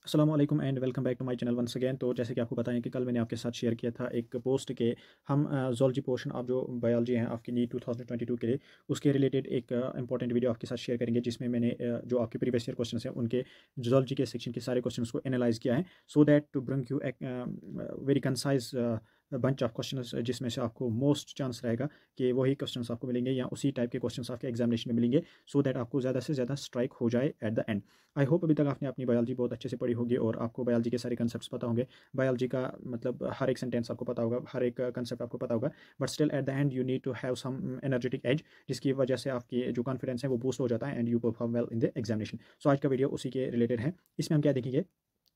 अस्सलाम वालेकुम and welcome back to my channel once again. तो जैसे कि आपको पता है कि कल मैंने आपके साथ शेयर किया था एक पोस्ट के हम ज़ूलॉजी पोर्शन ऑफ जो बायोलॉजी है आपकी नीट 2022 के लिए उसके रिलेटेड एक इंपॉर्टेंट वीडियो आपके साथ शेयर करेंगे, जिसमें मैंने जो आपके प्रीवियस ईयर क्वेश्चंस हैं उनके ज़ूलॉजी के सेक्शन के सारे क्वेश्चंस को एनालाइज किया है, so that to bring you very concise bunch of questions, जिसमें से आपको मोस्ट चांस रहेगा कि वही क्वेश्चंस आपको मिलेंगे या उसी टाइप के क्वेश्चंस आपके एग्जामिनेशन में मिलेंगे, सो दैट आपको ज़्यादा से ज़्यादा स्ट्राइक हो जाए eight the and. I hope अभी तक आपने अपनी बायोलॉजी बहुत अच्छे से पढ़ी होगी और आपको बायोलॉजी के सारे कंसेप्ट्स पता होंगे। बायोलॉजी का मतलब हर एक सेंटेंस आपको पता होगा, हर एक कंसेप्ट आपको पता होगा, but still at the end you need to have some energetic edge, जिसकी वजह से आपकी जो कॉन्फिडेंस है वो बूस्ट हो जाता है and you perform well in the examination. So आज का वीडियो उसी के रिलेटेड है। इसमें हम क्या देखेंगे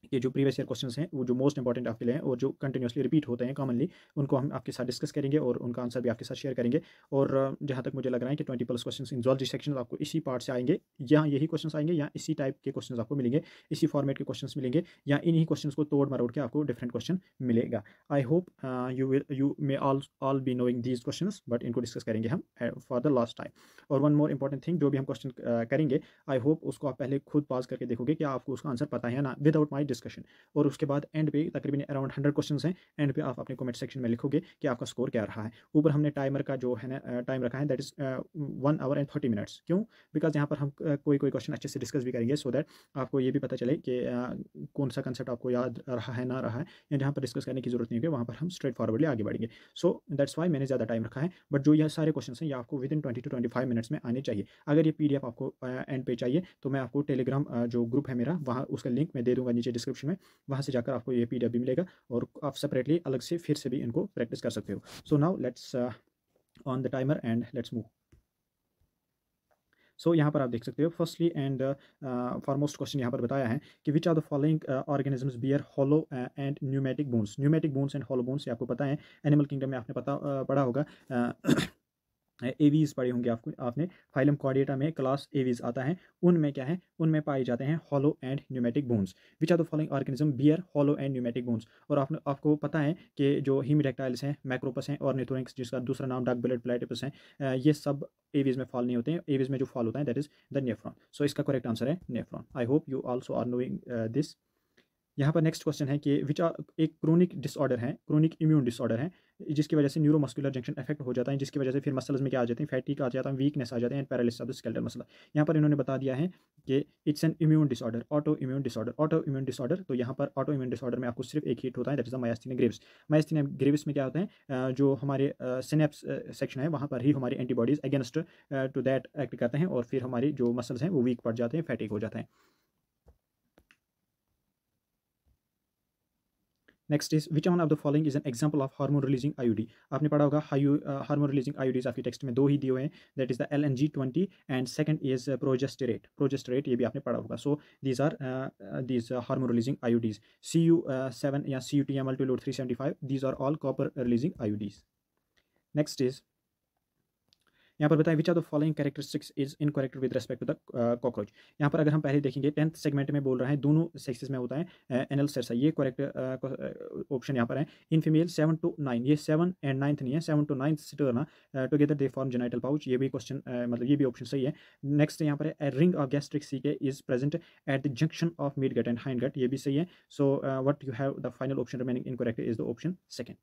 कि जो प्रीवियस ईयर क्वेश्चंस हैं वो जो मोस्ट इंपॉर्टेंट आपके लिए हैं और जो कंटिन्यूसली रिपीट होते हैं कॉमनली, उनको हम आपके साथ डिस्कस करेंगे और उनका आंसर भी आपके साथ शेयर करेंगे। और जहाँ तक मुझे लग रहा है कि 20 plus questions in zoology section आपको इसी पार्ट से आएंगे, या यही क्वेश्चंस आएंगे या इसी टाइप के क्वेश्चंस आपको मिलेंगे, इसी फॉर्मेट के क्वेश्चंस मिलेंगे, या इन्हीं क्वेश्चंस को तोड़ मरोड़ के आपको डिफरेंट क्वेश्चन मिलेगा। आई hope you may all be knowing these questions, but इनको डिस्कस करेंगे हम फॉर द लास्ट टाइम। और वन मोर इंपॉर्टेंट थिंग, जो भी हम क्वेश्चन करेंगे, आई होप उसको आप पहले खुद पास करके देखोगे कि आपको उसका आंसर पता है या ना, विदाउट माई डिस्कशन। और उसके बाद एंड पे तकरीबन अराउंड 100 क्वेश्चंस हैं, एंड पे आप अपने कमेंट सेक्शन में लिखोगे कि आपका स्कोर क्या रहा है। ऊपर हमने टाइमर का जो है ना टाइम रखा है, that is 1 our and 30 minutes. क्यों? बिकॉज यहाँ पर हम कोई कोई क्वेश्चन अच्छे से डिस्कस भी करेंगे, सो दैट आपको ये भी पता चले कि कौन सा कंसेप्ट आपको याद रहा है ना रहा है, या जहाँ पर डिस्कस करने की जरूरत नहीं होगी वहाँ पर हम स्ट्रेट फॉरवर्डली आगे बढ़ेंगे। सो दैट्स वाई मैंने ज़्यादा टाइम रखा है, बट जो ये सारे क्वेश्चन हैं ये आपको विद इन 20 to 25 मिनट्स में आने चाहिए। अगर ये PDF आपको एंड पे चाहिए तो मैं आपको टेलीग्राम जो ग्रुप है मेरा, वहाँ उसका लिंक मैं दे दूँगा नीचे डिस्क्रिप्शन में, वहाँ से जाकर आपको ये PDF भी मिलेगा और आप सेपरेटली अलग से फिर से भी इनको प्रैक्टिस कर सकते हो। So now let's on the timer and let's move. So यहाँ पर आप देख सकते हो फर्स्टली एंड फॉरमोस्ट क्वेश्चन यहाँ पर बताया है कि which are the following organisms bear hollow and pneumatic bones. Pneumatic bones and hollow bones आपको पता है, एनिमल किंगडम में आपने पढ़ा होगा। एवीज पढ़े होंगे आपने फाइलम कॉर्डेटा में क्लास एवीज आता है, उनमें क्या है, उनमें पाए जाते हैं hollow and pneumatic bones. Which are the following organism bear hollow and pneumatic bones. और आपको पता है कि जो हीमिडेक्टाइल्स हैं, मैक्रोपस हैं और निथोरिंक्स, जिसका दूसरा नाम डक बिलेट प्लेटिपस है, ये सब एवीज में फॉल नहीं होते हैं। एवीज में जो फॉल होता है that is the nephron. So इसका करेक्ट आंसर है nephron. I hope you also are knowing this. यहाँ पर नेक्स्ट क्वेश्चन है कि विच आर एक क्रोनिक डिसऑर्डर है, क्रोनिक इम्यून डिसऑर्डर है, जिसकी वजह से न्यूरोमस्कुलर जंक्शन इफेक्ट हो जाता है, जिसकी वजह से फिर मसल्स में क्या आ जाते हैं, फैटिक आ जाता है, वीकनेस आ जाते हैं, paralysis of the skeletal muscle. यहाँ पर इन्होंने बता दिया है कि it's an immune disorder, auto immune disorder. Auto immune disorder, तो यहाँ पर ऑटो इम्यून डिसऑर्डर में आपको सिर्फ एक हिट होता है, that is the myasthenia gravis. Myasthenia gravis में क्या होता है, जो हमारे सिनेप्स सेक्शन है वहाँ पर ही हमारी antibodies against to that act करते हैं और फिर हमारी जो मसल्स हैं वो वीक पड़ जाते हैं, फैटिक हो जाता है। Next is which one of the following is an example of hormone releasing IUD. आपने पढ़ा होगा हार्मोन रिलीजिंग आईयूडीज आपकी टेक्स्ट में दो ही दिए हुए हैं, that is the LNG-20 and second is Progestasert. Progestasert ये भी आपने पढ़ा होगा। So these hormone releasing IUDs CU7 या CUTM multiload 375, these are all copper releasing IUDs. Next is यहाँ पर बताएं which are the following characteristics is incorrect with respect to the cockroach. यहाँ पर अगर हम पहले देखेंगे 10th सेगमेंट में बोल रहा है दोनों सेक्सेस में होता है एनल सेरसा, ये करेक्ट ऑप्शन यहाँ पर है। इन फीमेल 7 to 9, ये 7 एंड 9th नहीं है, 7 to 9th sterna together they form genital pouch, ये भी क्वेश्चन मतलब ये भी ऑप्शन सही है। नेक्स्ट यहाँ पर है ring of gastric caeca is present at the junction of mid gut and hind gut, ये भी सही है। So what you have the final option remaining incorrect is the option second.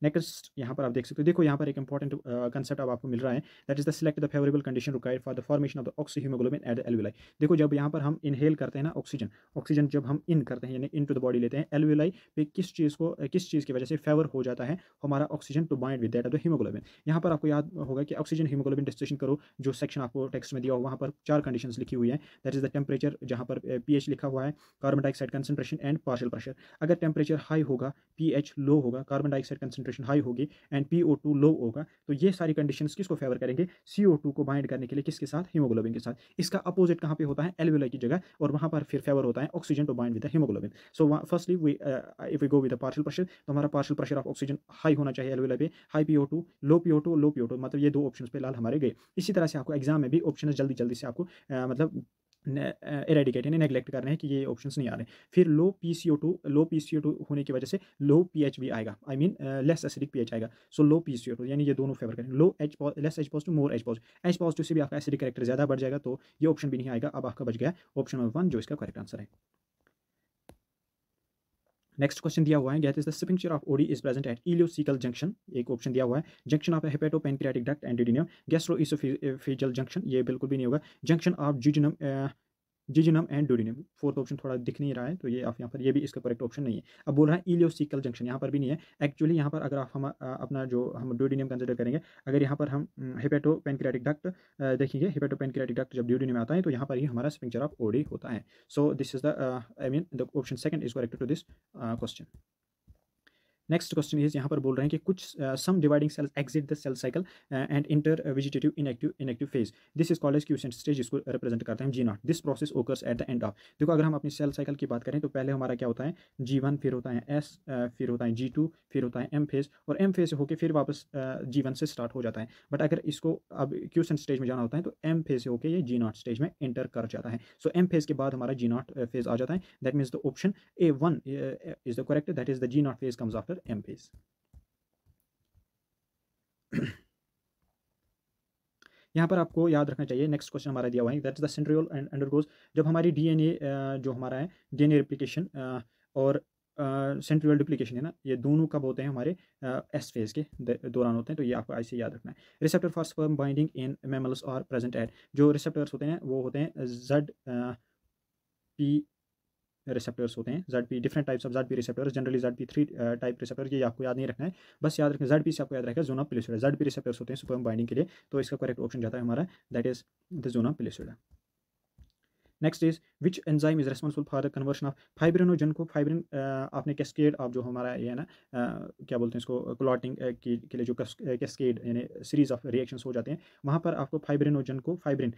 Next यहाँ पर आप देख सकते हो, देखो यहाँ पर एक इंपॉर्टेंट कंसेप्ट अब आपको मिल रहा है, that is the select the favourable condition required for the formation of the oxyhaemoglobin at the alveoli. देखो जब यहाँ पर हम इनहेल करते हैं ना ऑक्सीजन, ऑक्सीजन जब हम इन करते हैं यानी इन टू द बॉडी लेते हैं, एल्विलाई पे किस चीज़ की वजह से फेवर हो जाता है हमारा oxygen to bind with that of the haemoglobin. यहाँ पर आपको याद होगा कि ऑक्सीजन हीमोग्लोबिन डिस्टिंक्शन करो, जो सेक्शन आपको टेक्स्ट में दिया हो वहाँ पर 4 कंडीशंस लिखी हुई है, दैट इज द टेम्परेचर, जहाँ पर pH लिखा हुआ है, carbon dioxide concentration and partial pressure. अगर टेम्परेचर हाई होगा, pH लो होगा, कार्बन डाइऑक्साइड कंसंट्रेशन हाई होगी एंड PO2 लो होगा, तो ये सारी कंडीशंस किसको फेवर करेंगे, CO2 को बाइंड करने के लिए, किसके साथ, हीमोग्लोबिन के साथ। इसका अपोजिट कहाँ पे होता है, एल्वियोलाई की जगह, और वहाँ पर फिर फेवर होता है oxygen to bind with the haemoglobin. So firstly we if we go with the partial pressure, तो हमारा partial pressure of oxygen high होना चाहिए एल्वियोलाई पे, हाई PO2, लो PO2, लो PO2, मतलब ये दो ऑप्शन पे लाल हमारे गए। इसी तरह से आपको एग्जाम में भी ऑप्शन जल्दी जल्दी से आपको मतलब इरेडिकेट यानी नेग्लेक्ट कर रहे हैं कि ये ऑप्शंस नहीं आ रहे। फिर लो PCO2 होने की वजह से लो पीएच भी आएगा, I mean less acidic pH आएगा। सो लो PCO2 यानी ये दोनों फेवर करें, low H less H positive, more H positive. H positive से भी आपका एसिडिक करेक्टर ज़्यादा बढ़ जाएगा, तो ये ऑप्शन भी नहीं आएगा। अब आपका बच गया ऑप्शन नंबर 1 जो इसका करेक्ट आंसर है। नेक्स्ट क्वेश्चन दिया हुआ है, gate is the sphincter of Oddi is present at ileocaecal junction, एक ऑप्शन दिया हुआ है, junction of hepatopancreatic duct and duodenum, gastroesophageal junction, ये बिल्कुल भी नहीं होगा, junction of jejunum and duodenum, fourth option थोड़ा दिख नहीं रहा है तो ये आप यहाँ पर, ये भी इसका करेक्ट ऑप्शन नहीं है। अब बोल रहा है इलियोसिकल जंक्शन, यहाँ पर भी नहीं है एक्चुअली। यहाँ पर अगर आप अपना जो हम डोडिनम कंसिडर करेंगे, अगर यहाँ पर हम हेपेटो पैनक्रियाटिक डक्ट देखेंगे, हेपेटो पैनक्रियाटिक डक्ट जब डोडिनम में आता है तो यहाँ पर ही हमारा स्पिंक्चर ऑफ ओडी होता है। So this is the I mean the option second is correct to this question. Next question is, यहाँ पर बोल रहे हैं कि कुछ some dividing cells exit the cell cycle and enter vegetative inactive phase, this is called quiescent stage, इसको represent करते हैं G0, this process occurs at the end of. देखो अगर हम अपनी सेल साइकिल की बात करें तो पहले हमारा क्या होता है G1, फिर होता है S, फिर होता है G2, फिर होता है M फेज, और M फेज से होकर फिर वापस G1 से स्टार्ट हो जाता है। बट अगर इसको अब क्यूसेंट स्टेज में जाना होता है तो M फेज से होकर ये G0 स्टेज में एंटर कर जाता है। सो M फेज के बाद हमारा G0 फेज आ जाता है, that means the option A1 is the correct, that is the G0 phase comes after M phase. यहाँ पर आपको याद रखना चाहिए, नेक्स्ट क्वेश्चन हमारा दिया हुआ है, that's the centriole and undergoes, जब हमारी डीएनए जो हमारा है डीएनए रेप्लिकेशन और सेंट्रियोल डुप्लीकेशन है ना, ये दोनों कब होते हैं हमारे एस फेज के दौरान होते हैं, तो ये आपको ऐसे याद रखना है। Receptor for sperm binding in mammals are present at, जो रिसेप्टर्स होते हैं वो होते हैं ZP रिसेप्टर्स होते हैं, ZP, different types of ZP receptors, generally ZP3 type receptor, ये आपको याद नहीं रखना है, बस याद रखना ZP से आपको याद रहेगा जोना पेलिसोइडा, ZP रिसेप्टर्स होते हैं स्पर्म बाइंडिंग के लिए, तो इसका करेक्ट ऑप्शन जाता है हमारा, that is the zona pellucida. Next is which enzyme is responsible for the conversion of fibrinogen को फाइब्रिन, आपने कैस्केड ऑफ जो हमारा ये है ना क्या बोलते हैं इसको, क्लॉटिंग के लिए जो कैस्केड यानी सीरीज ऑफ रिएक्शंस हो जाते हैं, वहाँ पर आपको फाइब्रिनोजन को फाइब्रिन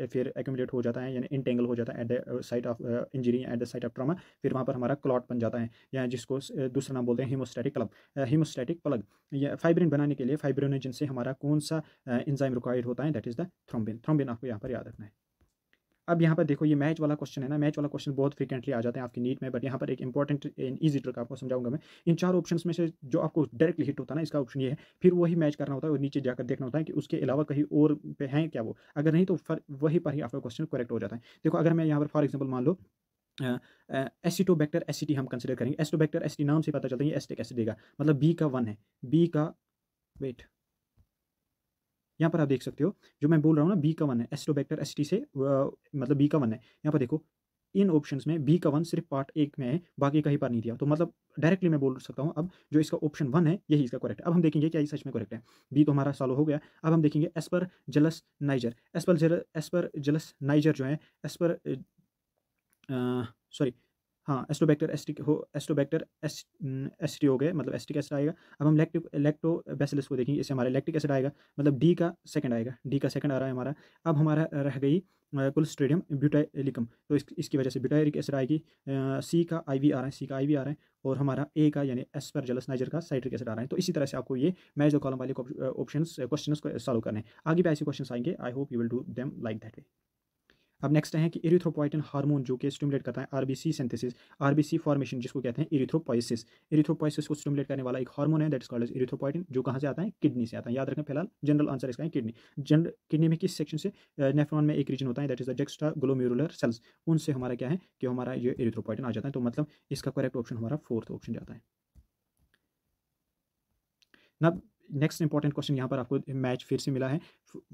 फिर एक्यूमुलेट हो जाता है यानी इंटेंगल हो जाता है at the site of injury, at the site of trauma, फिर वहाँ पर हमारा क्लॉट बन जाता है, या जिसको दूसरा नाम बोलते हैं हीमोस्टैटिक प्लग। या फाइब्रिन बनाने के लिए फाइब्रिनोजन से हमारा कौन सा एंजाइम रिक्वायर्ड होता है, दैट इज द थ्रोम्बिन आपको यहाँ पर याद रखना है। अब यहाँ पर देखो ये मैच वाला क्वेश्चन है ना, मैच वाला क्वेश्चन बहुत फ्रीक्वेंटली आ जाते हैं आपकी नीट में, बट यहाँ पर एक इंपॉर्टेंट इन ईजी ट्रिक आपको समझाऊंगा मैं। इन चार ऑप्शंस में से जो आपको डायरेक्टली हिट होता है ना, इसका ऑप्शन ये है, फिर वही मैच करना होता है और नीचे जाकर देखना होता है कि उसके अलावा कहीं और पे हैं क्या वो, अगर नहीं तो वही पर ही आपका क्वेश्चन करेक्ट हो जाता है। देखो अगर मैं यहाँ पर फॉर एग्जाम्पल मान लो एसिटोबैक्टर एसिटी हम कंसिडर करेंगे, एसिटोबैक्टर एसिटी नाम से पता चलता है ये एसिटिक एसिड देगा, मतलब बी का 1 है, बी का यहाँ पर आप देख सकते हो जो मैं बोल रहा हूँ ना, बी का 1 है, एसिटोबैक्टर एसिटी से मतलब बी का 1 है। यहाँ पर देखो इन ऑप्शंस में बी का 1 सिर्फ पार्ट 1 में है, बाकी कहीं पर नहीं दिया, तो मतलब डायरेक्टली मैं बोल सकता हूँ अब जो इसका ऑप्शन 1 है यही इसका करेक्ट है। अब हम देखेंगे क्या ये सच में करेक्ट है, बी तो हमारा सॉल्व हो गया। अब हम देखेंगे एस्परजिलस नाइजर, एस्परजिलस नाइजर जो है सॉरी हाँ एस्टोबैक्टर एसिटी हो गए, मतलब एसिटिक एसिड आएगा। अब हम लैक्टोबैसिलस को देखेंगे, इससे हमारा लैक्टिक एसिड आएगा, मतलब डी का सेकंड आएगा, डी का सेकंड आ रहा है हमारा। अब हमारा रह गई क्लोस्ट्रिडियम ब्यूटाइलिकम, तो इसकी वजह से ब्यूटाइरिक एसिड आएगी, सी का IV आ रहा है, सी का IV आ रहा है, और हमारा ए का यानी एस्परजिलस नाइजर का साइट्रिक एसिड आ रहा है। तो इसी तरह से आपको ये मैच द कॉलम वाले ऑप्शंस क्वेश्चंस को सॉल्व करने हैं। आगे भी ऐसे क्वेश्चंस आएंगे, आई hope you will do them like that way. अब नेक्स्ट है कि इरिथ्रोपोइटिन हार्मोन जो कि स्टिमुलेट करता है RBC सिंथेसिस, RBC फॉर्मेशन, जिसको कहते हैं इरिथ्रोपोइसिस को स्टिमुलेट करने वाला एक हार्मोन है, that is called as erythropoietin, जो कहाँ से आता है, किडनी से आता है। याद रखें फिलहाल जनरल आंसर इसका है किडनी। किडनी में किस सेक्शन से, नेफ्रॉन में एक रीजन होता है that is the juxta glomerular cells, उनसे हमारा क्या है कि हमारा ये इरिथ्रोपोइटिन आ जाता है, तो मतलब इसका करेक्ट ऑप्शन हमारा फोर्थ ऑप्शन जाता है ना। नेक्स्ट इंपॉर्टेंट क्वेश्चन यहाँ पर आपको मैच फिर से मिला है।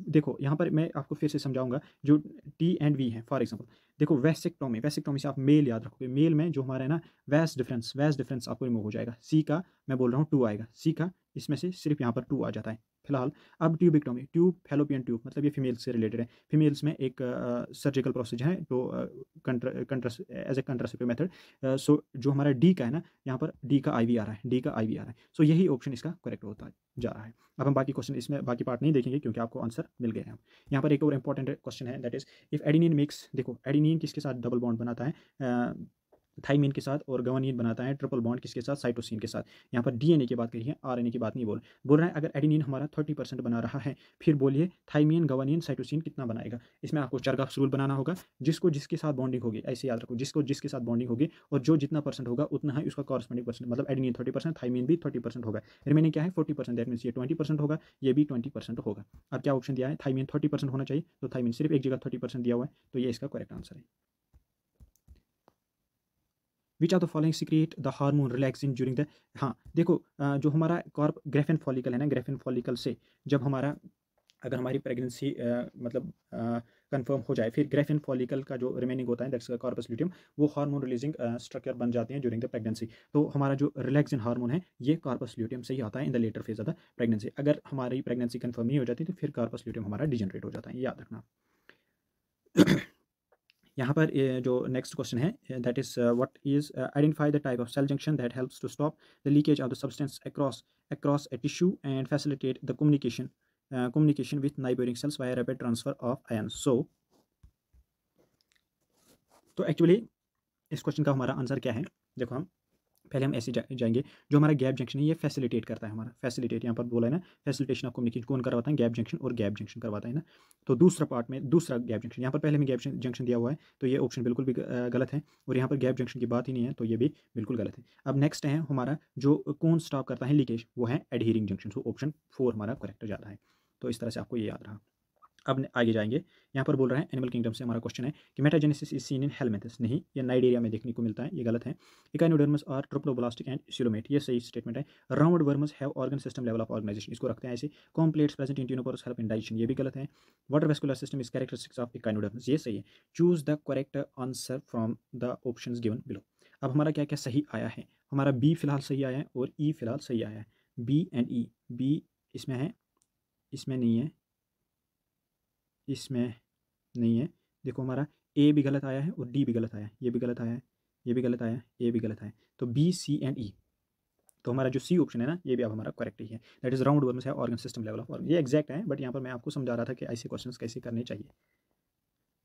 देखो यहाँ पर मैं आपको फिर से समझाऊंगा जो T एंड V है। फॉर एग्जांपल देखो वैसेक्टोमी से आप मेल याद रखोगे, मेल में जो हमारा है ना वैस डिफरेंस आपको रिमूव हो जाएगा, सी का मैं बोल रहा हूँ 2 आएगा, सी का इसमें से सिर्फ यहाँ पर 2 आ जाता है फिलहाल। अब ट्यूबिक्टोमी, ट्यूब फैलोपियन ट्यूब, मतलब ये फीमेल्स से रिलेटेड है, फीमेल्स में एक सर्जिकल प्रोसीजर है तो एज ए कंट्रासेप्टिव मेथड। सो जो हमारा डी का है ना, यहाँ पर डी का IV आ रहा है, सो यही ऑप्शन इसका करेक्ट होता है जा रहा है। अब हम बाकी क्वेश्चन इसमें बाकी पार्ट नहीं देखेंगे क्योंकि आपको आंसर मिल गए हैं। यहाँ पर एक और इंपॉर्टेंट क्वेश्चन है, that is if adenine mix, देखो एडेनिन किसके साथ डबल बॉन्ड बनाता है, थाइमिन के साथ, और गवानीन बनाता है ट्रिपल बॉन्ड किसके साथ, साइटोसिन के साथ। यहाँ पर DNA की बात करी है, RNA की बात नहीं बोल रहा है। अगर एडेनिन हमारा 30% बना रहा है, फिर बोलिए थाइमिन गवानीन साइटोसिन कितना बनाएगा। इसमें आपको चरगाफ रूल बनाना होगा, जिसको जिसके साथ बॉन्डिंग होगी, ऐसे याद रखो, जिसको जिसके साथ बॉन्डिंग होगी और जो जितना परसेंट होगा उतना ही उसका कॉरस्पॉन्डिंग परसेंट, मतलब एडेनिन 30%, थाइमिन भी 30% होगा, रिमेनिंग क्या है 40%, दैट मीन्स ये 20% होगा, ये भी 20% होगा। अब क्या ऑप्शन दिया है, थाइमिन 30% होना चाहिए, तो थाइमिन सिर्फ एक जगह 30% दिया हुआ है, तो ये इसका करेक्ट आंसर है। Which are the following secrete the hormone relaxin during the, हाँ देखो जो हमारा कॉर्प ग्रेफिन फॉलिकल है ना, ग्रेफिन फॉलिकल से जब हमारा अगर हमारी प्रेगनेंसी मतलब कंफर्म हो जाए, फिर ग्रेफिन फॉलिकल का जो रिमेनिंग होता है दैट्स कॉर्पस ल्यूटियम, वो हार्मोन रिलीजिंग स्ट्रक्चर बन जाते हैं ड्यूरिंग द प्रेगनेंसी। तो हमारा जो रिलैक्सिन हार्मोन है ये कॉर्पस ल्यूटियम से ही आता है in the later phase of the pregnancy. अगर हमारी प्रेगनेंसी कंफर्म नहीं हो जाती तो फिर कॉर्पस ल्यूटियम हमारा डिजनरेट हो जाता है, याद रखना। यहाँ पर जो नेक्स्ट क्वेश्चन है that is what is identify the type of cell junction that helps to stop the leakage of the substance across a tissue and facilitate the communication with neighboring cells via rapid transfer of ions. तो actually इस question का हमारा answer क्या है, देखो हम पहले हम ऐसे जाएंगे। जो हमारा गैप जंक्शन है ये फैसिलिटेट करता है, हमारा फैसिलिटेट यहाँ पर बोला है ना, फैसिलिटेशन ऑफ कम्युनिकेशन कौन करवाता है, गैप जंक्शन, और गैप जंक्शन करवाता है ना। तो दूसरा पार्ट में दूसरा गैप जंक्शन, यहाँ पर पहले में गैप जंक्शन दिया हुआ है तो ये ऑप्शन बिल्कुल भी गलत है, और यहाँ पर गैप जंक्शन की बात ही नहीं है तो ये भी बिल्कुल गलत है। अब नेक्स्ट है हमारा जो कौन स्टॉप करता है लीकेज, वो है एडहीरिंग जंक्शन। सो ऑप्शन 4 हमारा करेक्ट हो जाता है। तो इस तरह से आपको ये याद रहा। अब आगे जाएंगे, यहाँ पर बोल रहा है एनिमल किंगडम से हमारा क्वेश्चन है कि metagenesis is seen in helminths, नहीं ये नाइडेरिया में देखने को मिलता है, ये गलत है। Echinoderms are triploblastic and coelomate, ये सही स्टेटमेंट है। Round worms have organ system level of organization, इसको रखते हैं ऐसे। Comb plates present in ctenophores help in digestion, ये भी गलत है। Water vascular system is characteristics of echinoderms, ये सही है। Choose the correct answer from the options given below. अब हमारा क्या क्या सही आया है, हमारा बी फिलहाल सही आया है और ई फिलहाल सही आया है। बी एंड ई, बी इसमें है, इसमें नहीं है, इसमें नहीं है। देखो हमारा ए भी गलत आया है और डी भी गलत आया है, ये भी गलत आया है, ये भी गलत आया है, ये भी गलत है। तो बी सी एंड ई, तो हमारा जो सी ऑप्शन है ना ये भी अब हमारा करेक्ट ही है। दैट इज राउंड वर्म्स है organ system level of organ, ये एग्जैक्ट है, बट यहाँ पर मैं आपको समझा रहा था कि ऐसे क्वेश्चंस कैसे करने चाहिए।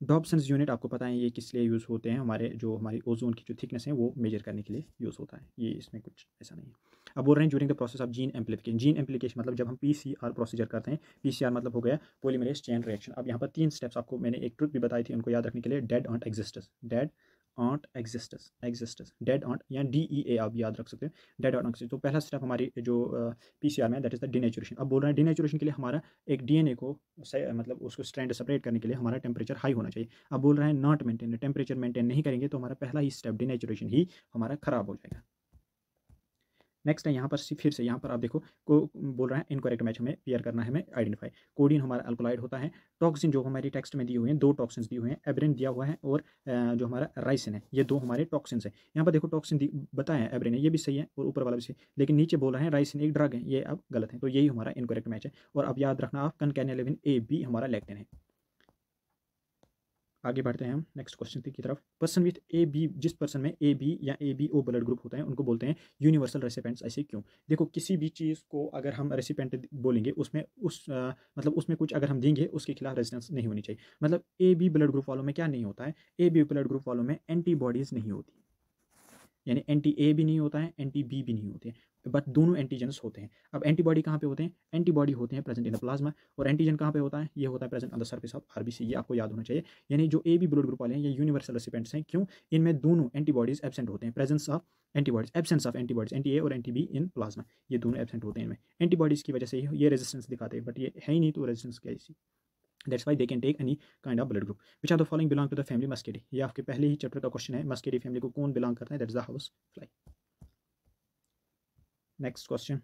डॉब्सन्स यूनिट आपको पता है ये किस लिए यूज़ होते हैं, हमारे जो हमारी ओजोन की जो थिकनेस है वो मेजर करने के लिए यूज़ होता है, ये इसमें कुछ ऐसा नहीं है। अब बोल रहे हैं during the process of gene amplification, gene एम्प्लीकेशन मतलब जब हम पीसीआर प्रोसीजर करते हैं, पीसीआर मतलब हो गया पॉलीमरेज चेन रिएक्शन। अब यहाँ पर 3 स्टेप्स आपको मैंने एक ट्रिक भी बताई थी उनको याद रखने के लिए, dead ant exists, dead ant exists, dead ant या DEA आप याद रख सकते हैं, डेड ऑन्ट एग्जिस्टस। तो पहला स्टेप हमारी जो पीसीआर में दैट इज द डिनेचुरेशन। अब बोल रहे हैं डिनेचुरेशन के लिए हमारा एक डीएनए को मतलब उसको स्ट्रैंड सेपरेट करने के लिए हमारा टेम्परेचर हाई होना चाहिए। अब बोल रहे हैं नॉट मेंटेन, टेम्परेचर मेंटेन नहीं करेंगे तो हमारा पहला ही स्टेप डिनेचुरेशन ही हमारा खराब हो जाएगा। नेक्स्ट है यहाँ पर फिर से यहाँ पर आप देखो को बोल रहा है इनकरेक्ट मैच हमें पेयर करना है, हमें आइडेंटिफाई। कोडिन हमारा अल्कोलाइड होता है। टॉक्सिन जो हमारी टेक्स्ट में दिए हुए हैं, 2 टॉक्सिन्स दिए हुए हैं, एब्रेन दिया हुआ है और जो हमारा राइसिन है, ये 2 हमारे टॉक्सिन्स है। यहाँ पर देखो टॉक्सिन बताया है एब्रेन है, ये भी सही है और ऊपर वाला भी सही, लेकिन नीचे बोल रहे हैं राइसिन एक ड्रग है, ये अब गलत है, तो यही हमारा इनकरेक्ट मैच है। और अब याद रखना आप कनकैनेलिन ए बी हमारा लैक्टिन है। आगे बढ़ते हैं हम नेक्स्ट क्वेश्चन की तरफ। पर्सन विथ ए बी, जिस पर्सन में ए बी या ABO ब्लड ग्रुप होता है उनको बोलते हैं यूनिवर्सल रेसिपेंट्स। ऐसे क्यों, देखो किसी भी चीज़ को अगर हम रेसिपेंट बोलेंगे उसमें मतलब उसमें कुछ अगर हम देंगे उसके खिलाफ रेजिस्टेंस नहीं होनी चाहिए। मतलब AB ब्लड ग्रुप वालों में क्या नहीं होता है, AB ब्लड ग्रुप वालों में एंटीबॉडीज़ नहीं होती, यानी एंटी-A भी नहीं होता है, एंटी-B भी नहीं होते हैं, बट दोनों एंटीजन्स होते हैं। अब एंटीबॉडी कहाँ पे होते हैं, एंटीबॉडी होते हैं प्रेजेंट इन द प्लाज्मा, और एंटीजन कहाँ पे होता है, ये होता है present on the surface of RBC, ये आपको याद होना चाहिए। यानी जो AB ब्लड ग्रुप वाले हैं ये यूनिवर्सल रेसिपेंट्स हैं, क्यों, इनमें दोनों एंटीबॉडीज एब्सेंट होते हैं, presence of antibodies, absence of antibodies, anti A और एंटी-B इन प्लाज्मा, ये दोनों एब्सेंट होते हैं इनमें। एंटीबॉडीज़ की वजह से ये रेजिस्टेंस दिखाते हैं, बट ये है ही नहीं तो रेजिस्टेंस क्या है, that's why they can take any kind of blood group. Which are the following belong to the family Muscidae, ये आपके पहले ही चैप्टर का क्वेश्चन है, मस्केडी फैमिली को कौन बिलोंग करता है, that is the house fly. Next question,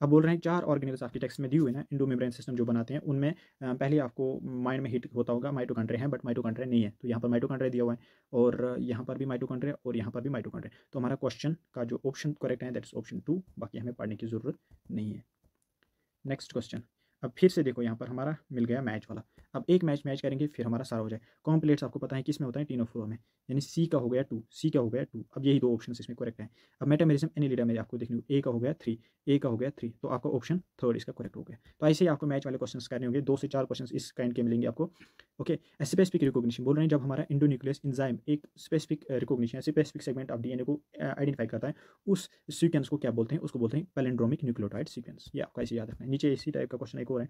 अब बोल रहे हैं 4 ऑर्गेनेल्स आपके टेक्स्ट में दिए हुए ना, इंडोमेम्ब्रेन सिस्टम जो बनाते हैं उनमें पहले आपको माइंड में हिट होता होगा माइटोकॉन्ड्रिया है, बट माइटोकॉन्ड्रिया नहीं है, तो यहाँ पर माइटोकॉन्ड्रिया दिया हुआ है और यहाँ पर भी माइटोकॉन्ड्रिया और यहाँ पर भी माइटोकॉन्ड्रिया। तो हमारा क्वेश्चन का जो ऑप्शन करेक्ट है दैट इज ऑप्शन 2, बाकी हमें पढ़ने की ज़रूरत नहीं है। नेक्स्ट क्वेश्चन, अब फिर से देखो यहाँ पर हमारा मिल गया मैच वाला। अब एक मैच करेंगे फिर हमारा सारा हो जाए। कॉम्प्लेट्स आपको पता है किस में होता है, टिनोफ्लोरा में, यानी सी का हो गया 2, सी का हो गया 2। अब यही 2 ऑप्शन इसमें करेक्ट है। अब मेटामेरिज्म एनिलिडा में आपको देखने ए का हो गया 3, ए का हो गया 3, तो आपका ऑप्शन 3 इसका करेक्ट हो गया। तो ऐसे ही आपको मैच वाले क्वेश्चन करने होंगे, 2 से 4 क्वेश्चन इस काइंड के मिलेंगे आपको। ओके, स्पेसिफिक रिकॉग्निशन बोल रहे हैं जब हमारा एंडोन्यूक्लियस एंजाइम एक specific recognition specific segment of DNA को आइडेंटिफाई करता है, उस सीक्वेंस को क्या बोलते हैं, उसको बोलते हैं पैलिंड्रोमिक न्यूक्लियोटाइड सीक्वेंस। ये आपको ऐसे याद रखना है। नीचे इसी टाइप का क्वेश्चन एक और है,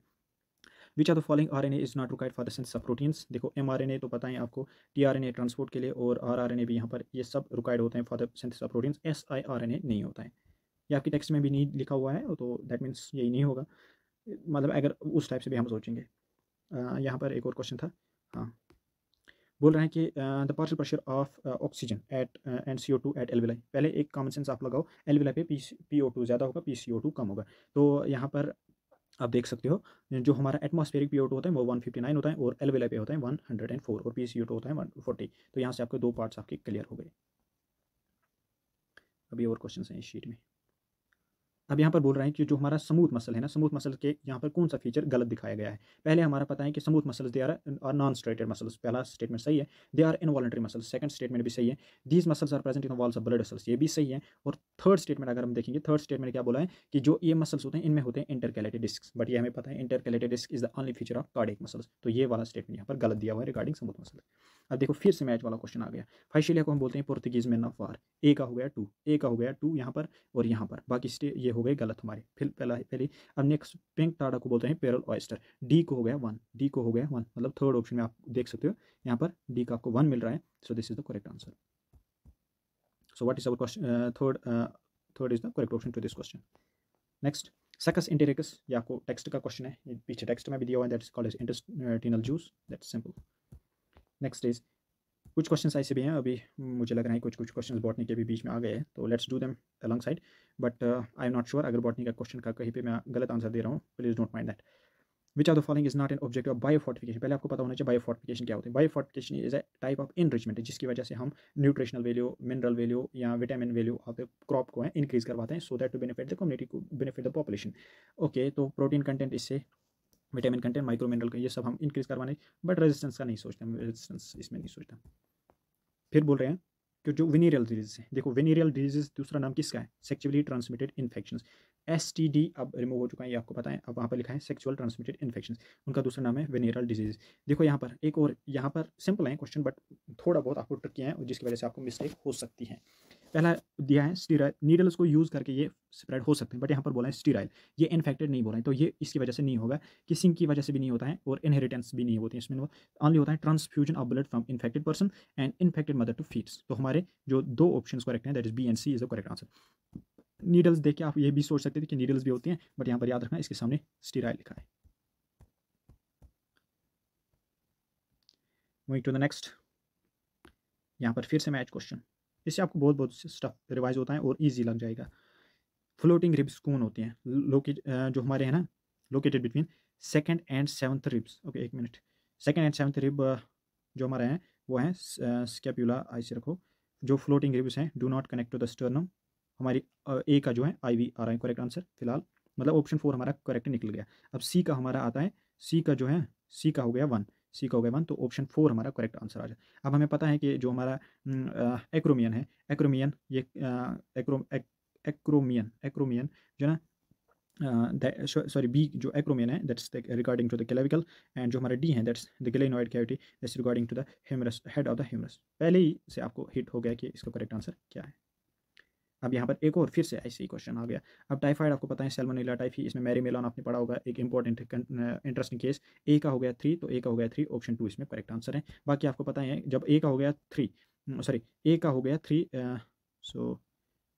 which are the following RNA is not required for the synthesis of proteins. देखो mRNA तो पता है आपको, tRNA ट्रांसपोर्ट के लिए और rRNA भी यहाँ पर, ये सब रिक्वायर्ड होते हैं for the synthesis of proteins. siRNA नहीं होता है, ये आपकी टेक्स्ट में भी नहीं लिखा हुआ है, तो दैट मीन्स यही नहीं होगा, मतलब अगर उस टाइप से भी हम सोचेंगे। यहाँ पर एक और क्वेश्चन था, हाँ बोल रहे हैं कि the partial pressure of oxygen at and CO2 at alveoli. पहले एक कॉमन सेंस आप लगाओ, एल्विलाई पे PO2 ज़्यादा होगा, PCO2 कम होगा। तो यहाँ पर आप देख सकते हो जो हमारा एटमॉस्फेरिक PO2 होता है वो 159 होता है और एल्विलाई पे होता है 104 और PCO2 होता है 140। तो यहाँ से आपके दो पार्ट्स आपके क्लियर हो गए। अभी और क्वेश्चन हैं इस शीट में। अब यहाँ पर बोल रहे हैं कि जो हमारा स्मूथ मसल है ना, स्मूथ मसल के यहाँ पर कौन सा फीचर गलत दिखाया गया है। पहले हमारा पता है कि smooth muscles they are non striated muscles, पहला स्टेटमेंट सही है। They are involuntary muscles, second statement भी सही है। These muscles are present in the walls of blood vessels, ये भी सही है। और थर्ड स्टेटमेंट अगर हम देखेंगे, थर्ड स्टेटमेंट क्या बोला है कि जो ये मसल्स होते हैं इनमें होते हैं इंटरकैलेटेड डिस्क, बट ये हमें पता है intercalated disc is the only feature of cardiac muscles. तो ये वाला स्टेटमेंट यहाँ पर गलत दिया हुआ है रिगार्डिंग स्मूथ मसल। अब देखो फिर से मैच वाला क्वेश्चन आ गया। फाइशिलिया को हम बोलते हैं पुर्तगीज मैन ऑफ वार। ए का हो गया 2, ए का हो गया 2 यहाँ पर और यहाँ पर, बाकी ये हो गए गलत हमारे। फिर पहले अब नेक्स्ट पिंक टाडा को बोलते हैं पेरल ऑयस्टर। डी को हो गया 1, डी को हो गया 1, मतलब थर्ड ऑप्शन में आप देख सकते हो यहाँ पर डी का आपको 1 मिल रहा है। So this is the correct answer. So what is our question, third is the correct option to this question. Next succus entericus, ये आपको टेक्स्ट का क्वेश्चन है, पीछे टेक्स्ट में भी दिया हुआ है, that is called as intestinal juice, that's simple. Next is कुछ क्वेश्चंस ऐसे भी हैं, अभी मुझे लग रहा है कुछ क्वेश्चंस बॉटनी के भी बीच में आ गए हैं, तो let's do them alongside. But I am not sure, अगर बॉटनी का क्वेश्चन का कहीं पे मैं गलत आंसर दे रहा हूँ, please don't mind that. Which are the following is not an object of biofortification. पहले आपको पता होना चाहिए बायोफोर्टिफिकेशन क्या होती है। Biofortification is a type of enrichment, जिसकी वजह से हम न्यूट्रिशनल वैल्यू, मिनरल वैल्यू या विटामिन वैल्यू ऑफ क्रॉप को है इंक्रीज करवाते हैं, so that to benefit the community, को बेनिफिट द पॉपुलेशन। ओके, तो प्रोटीन कंटेंट इससे, विटामिन कंटेंट, माइक्रो मिनरल का, ये सब हम इंक्रीज करवाने, बट रेजिस्टेंस का नहीं सोचते हम, रेजिस्टेंस इसमें नहीं सोचता। फिर बोल रहे हैं कि जो वेनेरियल डिजीज है, देखो वेनेरियल डिजीज दूसरा नाम किसका है, सेक्चुअली ट्रांसमिटेड इन्फेक्शंस। STD अब रिमूव हो चुका है, ये आपको पता है, अब वहाँ पर लिखा है सेक्सुअल ट्रांसमिटेड इन्फेक्शंस, उनका दूसरा नाम है वेनेरियल डिजीज। देखो यहाँ पर एक और, यहाँ पर सिंपल है क्वेश्चन बट थोड़ा बहुत आपको ट्रिकी है, जिसकी वजह से आपको मिस्टेक हो सकती है। पहला दिया है स्टीराइल, नीडल्स को यूज़ करके ये स्प्रेड हो सकते हैं, बट यहाँ पर बोला है स्टीराइल, ये इन्फेक्टेड नहीं बोला है, तो ये इसकी वजह से नहीं होगा, किसिंग की वजह से भी नहीं होता है और इनहेरिटेंस भी नहीं होती है इसमें, ओनली होता है transfusion of blood from infected person and infected mother to feeds. तो हमारे जो दो ऑप्शन करेक्ट हैं, that is B and C is the correct answer. Needles देख के आप ये भी सोच सकते थे कि नीडल्स भी होती हैं, बट यहाँ पर याद रखना इसके सामने स्टीराइल लिखा है। मूविंग टू द नेक्स्ट, यहाँ पर फिर से मैच क्वेश्चन, इससे आपको बहुत बहुत स्टफ रिवाइज होता है और ईजी लग जाएगा। फ्लोटिंग रिब्स कौन होती हैं, जो हमारे हैं ना, located between second and seventh ribs. Okay एक मिनट, सेकंड एंड सेवन्थ रिब जो हमारे हैं वो हैं स्कैप्यूला, ऐसे रखो। जो फ्लोटिंग रिब्स हैं do not connect to the sternum, हमारी ए का जो है IV आ रहा है करेक्ट आंसर फिलहाल, मतलब ऑप्शन 4 हमारा करेक्ट निकल गया। अब सी का हमारा आता है, सी का जो है, सी का हो गया 1, सी का हो गया 1, तो ऑप्शन 4 हमारा करेक्ट आंसर आ जाए। अब हमें पता है कि जो हमारा एक्रोमियन है, एक्रोमियन ये एक्रोमियन जो ना, सॉरी बी जो एक्रोमियन है that's regarding to the clavicle, and जो हमारा डी है that's the glenoid cavity, that's regarding to the humerus, head of the humerus. पहले ही से आपको हिट हो गया कि इसका करेक्ट आंसर क्या है। अब यहाँ पर एक और फिर से ऐसे ही क्वेश्चन आ गया। अब टाइफाइड आपको पता है सैल्मोनेला टाइफी, इसमें मैरी मेलन आपने पढ़ा होगा, एक इंपॉर्टेंट इंटरेस्टिंग केस। ए का हो गया 3, तो ए का हो गया 3, ऑप्शन 2 इसमें करेक्ट आंसर है। बाकी आपको पता है जब ए का हो गया 3, सॉरी ए का हो गया 3, सो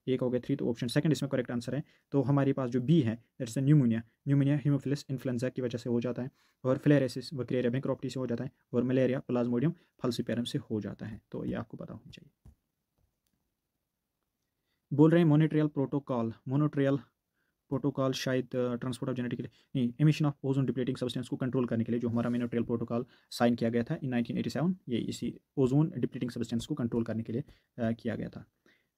ए का हो गया 3, तो ऑप्शन सेकंड इसमें करेक्ट आंसर है। तो हमारे पास जो बी है that's pneumonia, pneumonia Haemophilus influenza की वजह से हो जाता है, और फ्लेरेसिस वक्रेरिया बैंक्रोप्टी से हो जाता है, और मलेरिया प्लाज्मोडियम फल्सीपेरम से हो जाता है। तो ये आपको पता होना चाहिए। बोल रहे हैं मोनिट्रियल प्रोटोकॉल शायद ट्रांसपोर्ट ऑफ जेनेटिक, नहीं, emission of ozone depleting substance को कंट्रोल करने के लिए जो हमारा मोनिट्रियल प्रोटोकॉल साइन किया गया था इन 1987, ये इसी ओजोन डिप्लीटिंग सब्सटेंस को कंट्रोल करने के लिए किया गया था।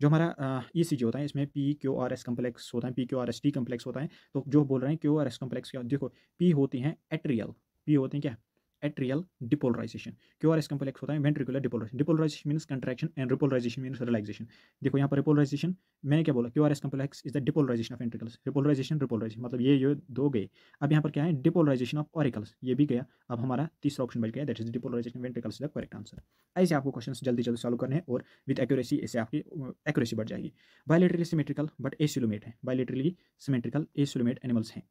जो हमारा ECG होता है इसमें PQRS कम्प्लेक्स होता है, PQRST कम्प्लेक्स होता है। तो जो बोल रहे हैं QRS कम्प्लेक्स क्या, देखो P होती हैं एट्रियल, P होती हैं क्या, एट्रियल डिपोलराइजेशन। QRS कम्प्लेक्स होता है ventricular depolarisation, depolarisation means contraction and repolarisation means relaxation. देखो यहाँ पर रिपोलराइजेशन, मैंने क्या बोला, QRS complex is the depolarisation of ventricles, repolarisation repolarisation मतलब ये दो गए। अब यहाँ पर क्या है, डिपोलराइजेशन ऑफ ऑरिकल्स, ये भी गया। अब हमारा तीसरा ऑप्शन बच गया, that is depolarisation ventricles the correct answer. ऐसे आपको क्वेश्चन जल्दी जल्दी सॉल्व करने हैं और विद एक्यूरेसी, इससे आपकी एक्यूरेसी बढ़ जाएगी। बायलेटरली सिमेट्रिकल बट एसिलोमेट है, बायलेटरली सिमेट्रिकल एसिलोमेट एनिमल्स हैं।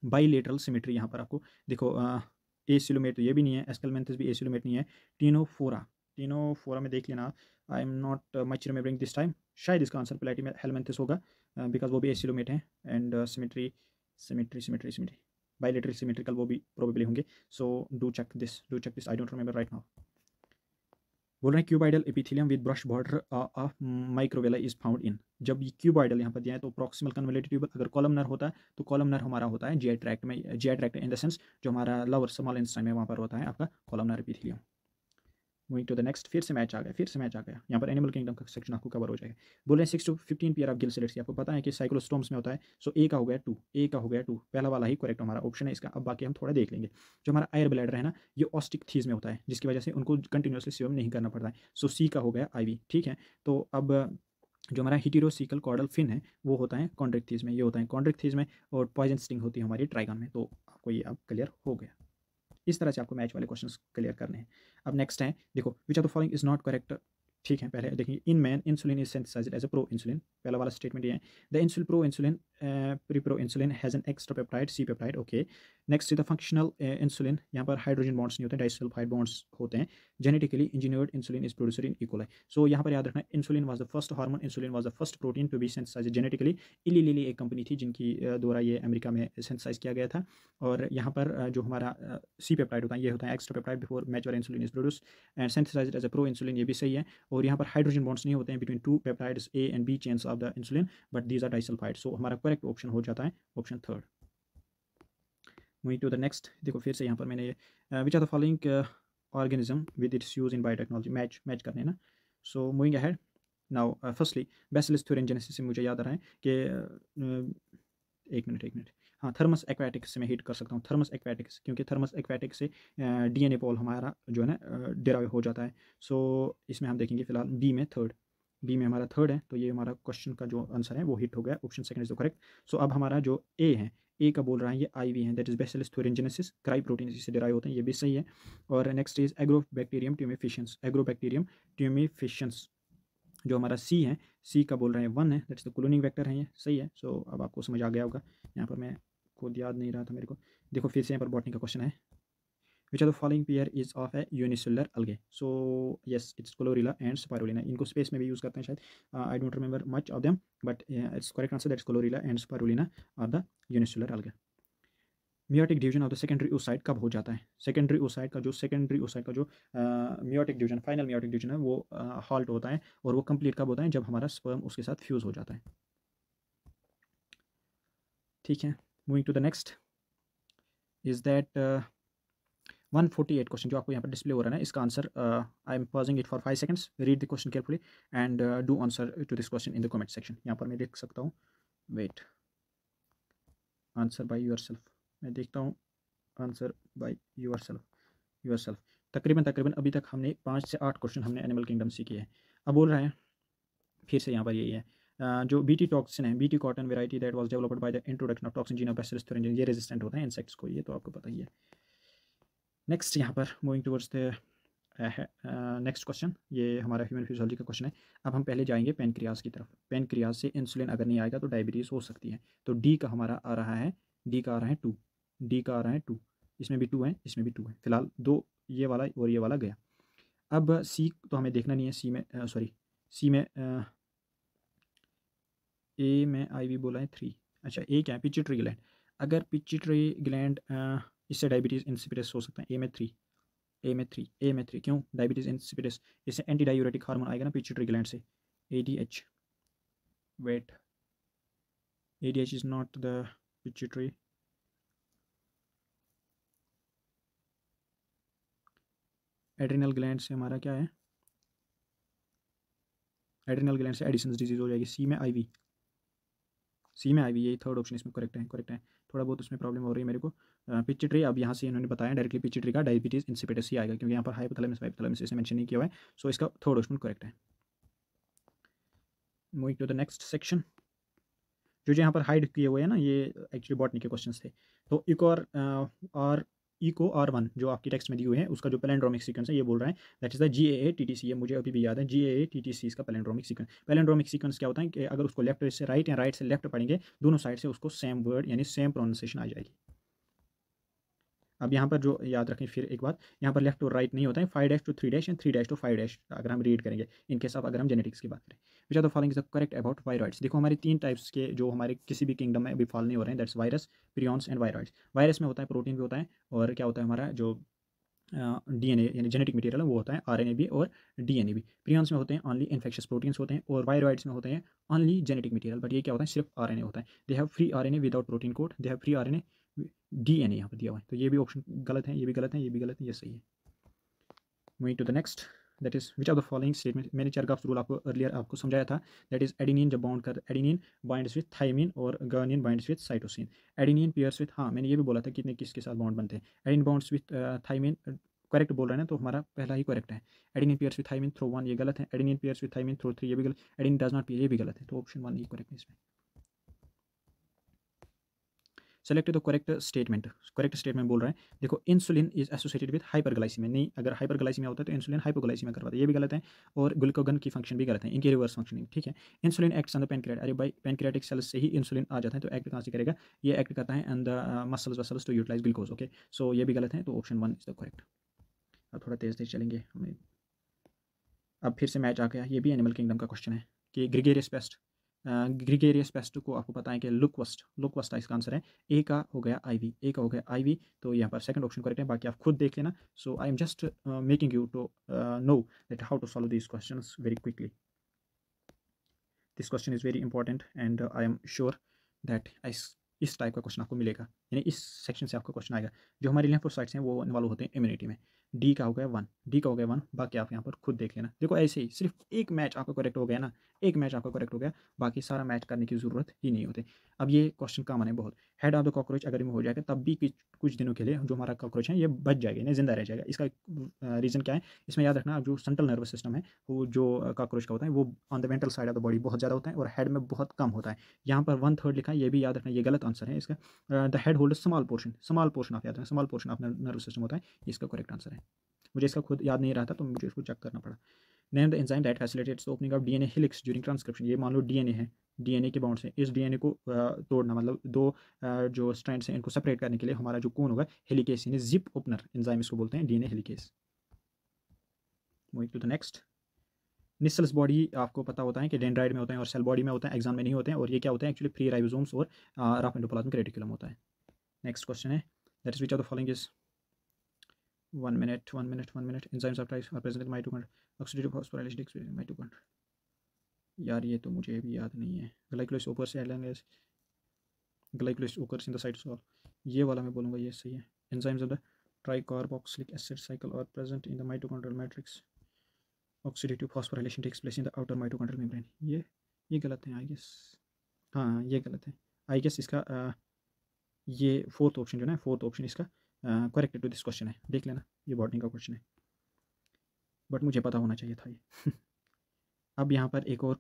बाईलेटरल सिमेट्री यहाँ पर आपको देखो, एसिलोमेट तो ये भी नहीं है, एस्केलमेंथस भी एसिलोमेट नहीं है। टीनोफोरा में देख लेना, आई am not much remembering this time, शायद इसका आंसर प्लेटी में हेलमेंथस होगा, बिकॉज वो भी एसिलोमेट है। एंड सिमेट्री बायलेटरल सिमेट्रिकल वो भी प्रोबेबली होंगे। So do check this, I don't remember right now. बोल रहे हैं cuboidal epithelium with brush border of microvilli is found in. जब ये क्यूबाइडल यहाँ पर दिया है तो प्रॉक्सिमल कन्वोल्यूटेड ट्यूबल, अगर कॉलमनर होता है तो कॉलमनर हमारा होता है जीआई ट्रैक्ट में, GI tract in the sense जो हमारा लोअर स्मॉल इंटेस्टाइन में वहाँ पर होता है आपका columnar epithelium. Moving to the next, फिर से मैच आ गया, फिर से मैच आ गया, यहाँ पर एनिमल किंगडम का सेक्शन आपको कवर हो जाएगा। बोल रहे हैं 6 to 15 pair of gill slits, आपको पता है कि साइक्लोस्टोम्स में होता है। सो ए का हो गया 2, ए का हो गया 2, पहला वाला ही करेक्ट हमारा ऑप्शन है इसका। अब बाकी हम थोड़ा देख लेंगे। जो हमारा एयर ब्लैडर है ना, ये ऑस्टिक थीज में होता है, जिसकी वजह से उनको कंटिन्यूसली स्विम नहीं करना पड़ता है। सो सी का हो गया आईवी, ठीक है। तो अब जो हमारा हिटेरोसिकल कॉर्डल फिन है वो होता है कॉन्ड्रिक थीज में, ये होता है कॉन्ड्रिक थीज में, और पॉइजन स्टिंग होती है हमारी ट्राइगन में। तो आपको ये अब क्लियर हो गया। इस तरह से आपको मैच वाले क्वेश्चंस क्लियर करने हैं। अब नेक्स्ट है, देखो which are the following is not correct. ठीक है, पहले देखिए, in man insulin is synthesised as a pro insulin, पहला वाला स्टेटमेंट ये है। The insulin pro insulin pre pro insulin has an extra peptide C peptide, okay. Next is the functional insulin, यहाँ पर हाइड्रोजन बॉन्ड्स नहीं होते, disulphide bonds होते हैं। Genetically engineered insulin is producer in E coli. सो यहाँ पर याद रखना, insulin was the first hormone, insulin was the first protein to be synthesised genetically. Eli Lilly एक कंपनी थी जिनकी द्वारा ये अमेरिका में सिंथेसाइज किया गया था। और यहाँ पर जो हमारा सी पेप्टाइड होता है, ये होता है extra peptide before mature insulin is produce and synthesised as a pro insulin, ये भी सही है। और यहाँ पर हाइड्रोजन बॉन्ड्स नहीं होते हैं between two peptides A and B chains of the insulin, but these are disulphide. So हमारा करेक्ट ऑप्शन हो जाता है option third. Moving to the next, देखो फिर से यहाँ पर मैंने which are the following organism with its use in biotechnology, match करने ना। So moving ahead now, firstly Bacillus thuringiensis से मुझे याद आ रहा है कि एक मिनट, हाँ, थर्मस एक्वाटिक्स से मैं हिट कर सकता हूँ, थर्मस एक्वाटिक्स, क्योंकि थर्मस एक्वाटिक्स से डीएनए पॉल हमारा जो है ना डिराइव हो जाता है। सो इसमें हम देखेंगे फिलहाल बी में थर्ड, बी में हमारा थर्ड है, तो ये हमारा क्वेश्चन का जो आंसर है वो हिट हो गया, option second is the correct. So अब हमारा जो ए है, ए का बोल रहा है ये आईवी है, that is Bacillus thuringiensis, cry protein से डिराइव होते हैं, ये भी सही है। और next is Agrobacterium tumefaciens, Agrobacterium tumefaciens, जो हमारा सी है, सी का बोल रहे हैं 1 है, दैट्स द क्लोनिंग वेक्टर है, ये सही है। सो अब आपको समझ आ गया होगा, यहाँ पर मैं खुद याद नहीं रहा था मेरे को। देखो फिर से यहाँ पर बॉटनी का क्वेश्चन है, which are the following pair is of a unicellular algae. So yes, it's Chlorella and Spirulina, इनको स्पेस में भी यूज़ करते हैं शायद, I don't remember much of them, but it's correct answer, that's Chlorella and Spirulina are the unicellular algae. Meiotic division of the secondary oocyte कब हो जाता है? सेकेंडरी ओसाइट का जो meiotic division, final meiotic division है वो halt होता है, और वो कंप्लीट कब होता है? जब हमारा स्पर्म उसके साथ फ्यूज़ हो जाता है। ठीक है, moving to the next is that 148 question जो आपको यहाँ पर डिस्प्ले हो रहा है ना, इसका answer I am pausing it for 5 seconds, read the question carefully and do answer to this question in the comment section. यहाँ पर मैं देख सकता हूँ, वेट, आंसर बाय योरसेल्फ, मैं देखता हूँ आंसर बाय योरसेल्फ। तकरीबन अभी तक हमने 5 से 8 क्वेश्चन हमने एनिमल किंगडम से किए हैं। अब बोल रहे हैं फिर से यहाँ पर यही है, जो बीटी टॉक्सिन है, BT cotton variety that was developed by the introduction of toxin gene of Bacillus thuringiensis, ये रेजिस्टेंट होता है इंसेक्ट्स को, ये तो आपको पता ही है। नेक्स्ट यहाँ पर moving towards the next question, ये हमारा ह्यूमन फिजियोलॉजी का क्वेश्चन है। अब हम पहले जाएंगे पेनक्रियाज की तरफ। पेनक्रियाज से इंसुलिन अगर नहीं आएगा तो डायबिटीज़ हो सकती है। तो डी का हमारा आ रहा है, डी का आ रहा है 2, डी का आ रहा है 2, इसमें भी 2 है, इसमें भी 2 है, फिलहाल 2, ये वाला और ये वाला गया। अब सी तो हमें देखना नहीं है, सी में सी में ए में आई वी बोला है 3। अच्छा, ए क्या है? Pituitary gland. अगर पिट्यूटरी ग्लैंड इससे डायबिटीज़ इंसिपिडस हो सकता है। ए में 3, ए में 3 क्यों? डायबिटीज़ इंसिपिडस, इससे एंटी डायूरेटिक हार्मोन आएगा ना पिट्यूटरी ग्लैंड से, ADH, wait, ADH is not the pituitary, adrenal gland से हमारा क्या है? एड्रिनल ग्लैंड से एडिसन्स डिजीज़ हो जाएगी। सी में आईवी, यही थर्ड ऑप्शन इसमें करेक्ट है। थोड़ा बहुत उसमें प्रॉब्लम हो रही है मेरे को। पिट्यूटरी, अब यहाँ से इन्होंने बताया डायरेक्टली पिट्यूटरी का डायबिटीज़ इंसिपिडस ही आएगा, क्योंकि यहाँ पर हाइपोथैलेमस इसे मेंशन नहीं किया हुआ है। सो इसका थर्ड ऑप्शन करेक्ट है। Moving to the next section, जो यहाँ पर हाइड किए हुए हैं ना, ये एक्चुअली बॉटनी के क्वेश्चंस थे। तो इको R1 जो आपकी टेक्स्ट में दी हुई है, उसका जो पैलिंड्रोमिक सीक्वेंस है, ये बोल रहा है दैट इज द GAA-TTC, ये मुझे अभी भी याद है, GAA-TTC इसका पैलिंड्रोमिक सीक्वेंस। पैलिंड्रोमिक सीक्वेंस क्या होता है कि अगर उसको लेफ्ट से राइट या राइट से लेफ्ट पढ़ेंगे, दोनों साइड से उसको सेम वर्ड यानी सेम प्रोनाउंसिएशन आ जाएगी। अब यहाँ पर जो याद रखें फिर एक बात, यहाँ पर लेफ्ट और राइट नहीं होता है, 5' to 3' एंड 3' to 5' अगर हम रीड करेंगे इन केस ऑफ, अगर हम जेनेटिक्स की बात करें। Which are the following is the correct about viroids. देखो हमारे 3 टाइप्स के जो हमारे किसी भी किंगडम में अभी फॉलो नहीं हो रहे हैं, that's virus, prions and viroids. Virus में होता है प्रोटीन भी होता है, और क्या होता है हमारा जो डीएनए यानी जेनेटिक मटेरियल है वो होता है आरएनए भी और डीएनए भी। प्रियंस में होते हैं ऑनली इन्फेक्शियस प्रोटीन्स होते हैं, और वायरॉइड्स में होते हैं ऑनली जेनेटिक मटेरियल, बट ये क्या होता है सिर्फ आरएनए होता है। They have free RNA without protein code, they have free RNA DNA यहाँ पर दिया हुआ है, तो ये भी ऑप्शन गलत है, ये भी गलत है, ये भी गलत है, ये सही है। Moving to the next, that is which of the following statement, मैंने चेरगाफ्स रूल आपको अर्लियर आपको समझाया था। दैट इज एडेनिन जब बाउंड कर, एडेनिन बाइंड्स विथ थाइमिन और guanine binds with cytosine. Adenine pairs with, हाँ मैंने ये भी बोला था कितने किसके साथ बॉन्ड बनते हैं। Adenine bounds with thymine, correct बोल रहे हैं ना, तो हमारा पहला ही करेक्ट है। Adenine pairs with thymine through 1 ये गलत है। Adenine pairs with thymine through 3 ये भी गलत। एडेनिन डज नॉट पेयर ये भी गलत है, तो ऑप्शन 1 ही करेक्ट है इसमें। Select the correct statement, correct statement बोल रहे हैं, देखो insulin is associated with hyperglycaemia, नहीं अगर हाइपरग्लाइसीमिया होता है तो इंसुलिन हाइपोग्लाइसीमिया करवाता है, ये भी गलत है। और ग्लूकागन की फंक्शन भी गलत है, इनकी रिवर्स फंक्शनिंग, ठीक है। इंसुलिन एक्ट्स ऑन द पैनक्रियाट, अरे भाई पैनक्रियाटिक सेल्स से ही इंसुलिन आ जाता है, तो एक्ट कहाँ से करेगा, ये एक्ट करता है and the muscles vessels to utilise glucose, okay. So ये भी गलत है, तो ऑप्शन 1 इज द करेक्ट। अब थोड़ा तेज तेज चलेंगे हमें, अब फिर से मैच आ गया, ये भी एनिमल किंगडम का क्वेश्चन है कि ग्रिगेरियस पेस्ट, ग्रिगेरियस पेस्ट को आपको पता है कि लुकवस्ट, लुकवस्ट इसका आंसर है। ए का हो गया आईवी, ए का हो गया आईवी, तो यहाँ पर सेकंड ऑप्शन करेक्ट है, बाकी आप खुद देख लेना। So I am just making you to know that how to solve these questions very quickly. This question is very important and I am sure that इस टाइप का क्वेश्चन आपको मिलेगा, यानी इस सेक्शन से आपको क्वेश्चन आएगा। जो हमारे लिम्फोसाइट्स हैं वो इन्वॉल्व होते हैं इम्यूनिटी में। डी का हो गया 1, डी का हो गया 1, बाकी आप यहाँ पर खुद देख लेना। देखो ऐसे ही सिर्फ एक मैच आपका करेक्ट हो गया ना, एक मैच आपका करेक्ट हो गया, बाकी सारा मैच करने की ज़रूरत ही नहीं होती। अब ये क्वेश्चन कॉमन है बहुत। हेड ऑफ द कॉकरोच अगर रिमूव हो जाएगा तब भी कुछ दिनों के लिए जो हमारा कॉकरोच है ये बच जाएगा, यानी जिंदा रह जाएगा। इसका रीज़न क्या है, इसमें याद रखना, जो सेंट्रल नर्वस सिस्टम है वो जो कॉकरोच का होता है वो on the ventral side of the body बहुत ज़्यादा होता है और हेड में बहुत कम होता है। यहाँ पर 1/3 लिखा है, ये भी याद रखना, ये गलत आंसर है इसका। The head hold small portion, small portion आप याद रखना, small portion of nervous system होता है, इसका करेक्ट आंसर है। मुझे इसका खुद याद नहीं रहा था तो मुझे इसको चेक करना पड़ा। Name the enzyme that facilitates the opening of DNA helix during transcription, ये मान लो डीएनए है, डीएनए के बाउंड से इस डीएनए को तोड़ना, मतलब दो जो स्ट्रैंड्स हैं इनको सेपरेट करने के लिए हमारा जो कोन होगा हेलिकेस, यानी जिप ओपनर एंजाइम इसको बोलते हैं, DNA helicase. Moving to the next, Nissl's body आपको पता होता है कि डेंड्राइड में होते हैं और सेल बॉडी में होते हैं, एग्जाम में नहीं होते हैं, और ये क्या होता है एक्चुअली फ्री राइबोसोम्स और रफ एंडोप्लाज्मिक रेटिकुलम होता है। नेक्स्ट क्वेश्चन है that is which of the following is 1 minute, 1 minute, 1 minute, enzymes are present in mitochondria, oxidative phosphorylation takes place in mitochondria, यार ये तो मुझे भी याद नहीं है। ग्लाइकोलाइसिस ओकर्स एलएनएस, glycolysis occurs in the cytosol, ये वाला मैं बोलूँगा ये सही है। Enzymes of the tricarboxylic acid cycle are present in the mitochondrial matrix, oxidative phosphorylation takes place in the outer mitochondrial membrane, ये गलत है आई गेस, हाँ ये गलत है आई गेस। इसका ये फोर्थ ऑप्शन जो है, फोर्थ ऑप्शन इसका करेक्ट टू दिस क्वेश्चन है, देख लेना, ये बॉटनी का क्वेश्चन है बट मुझे पता होना चाहिए था ये। अब यहाँ पर एक और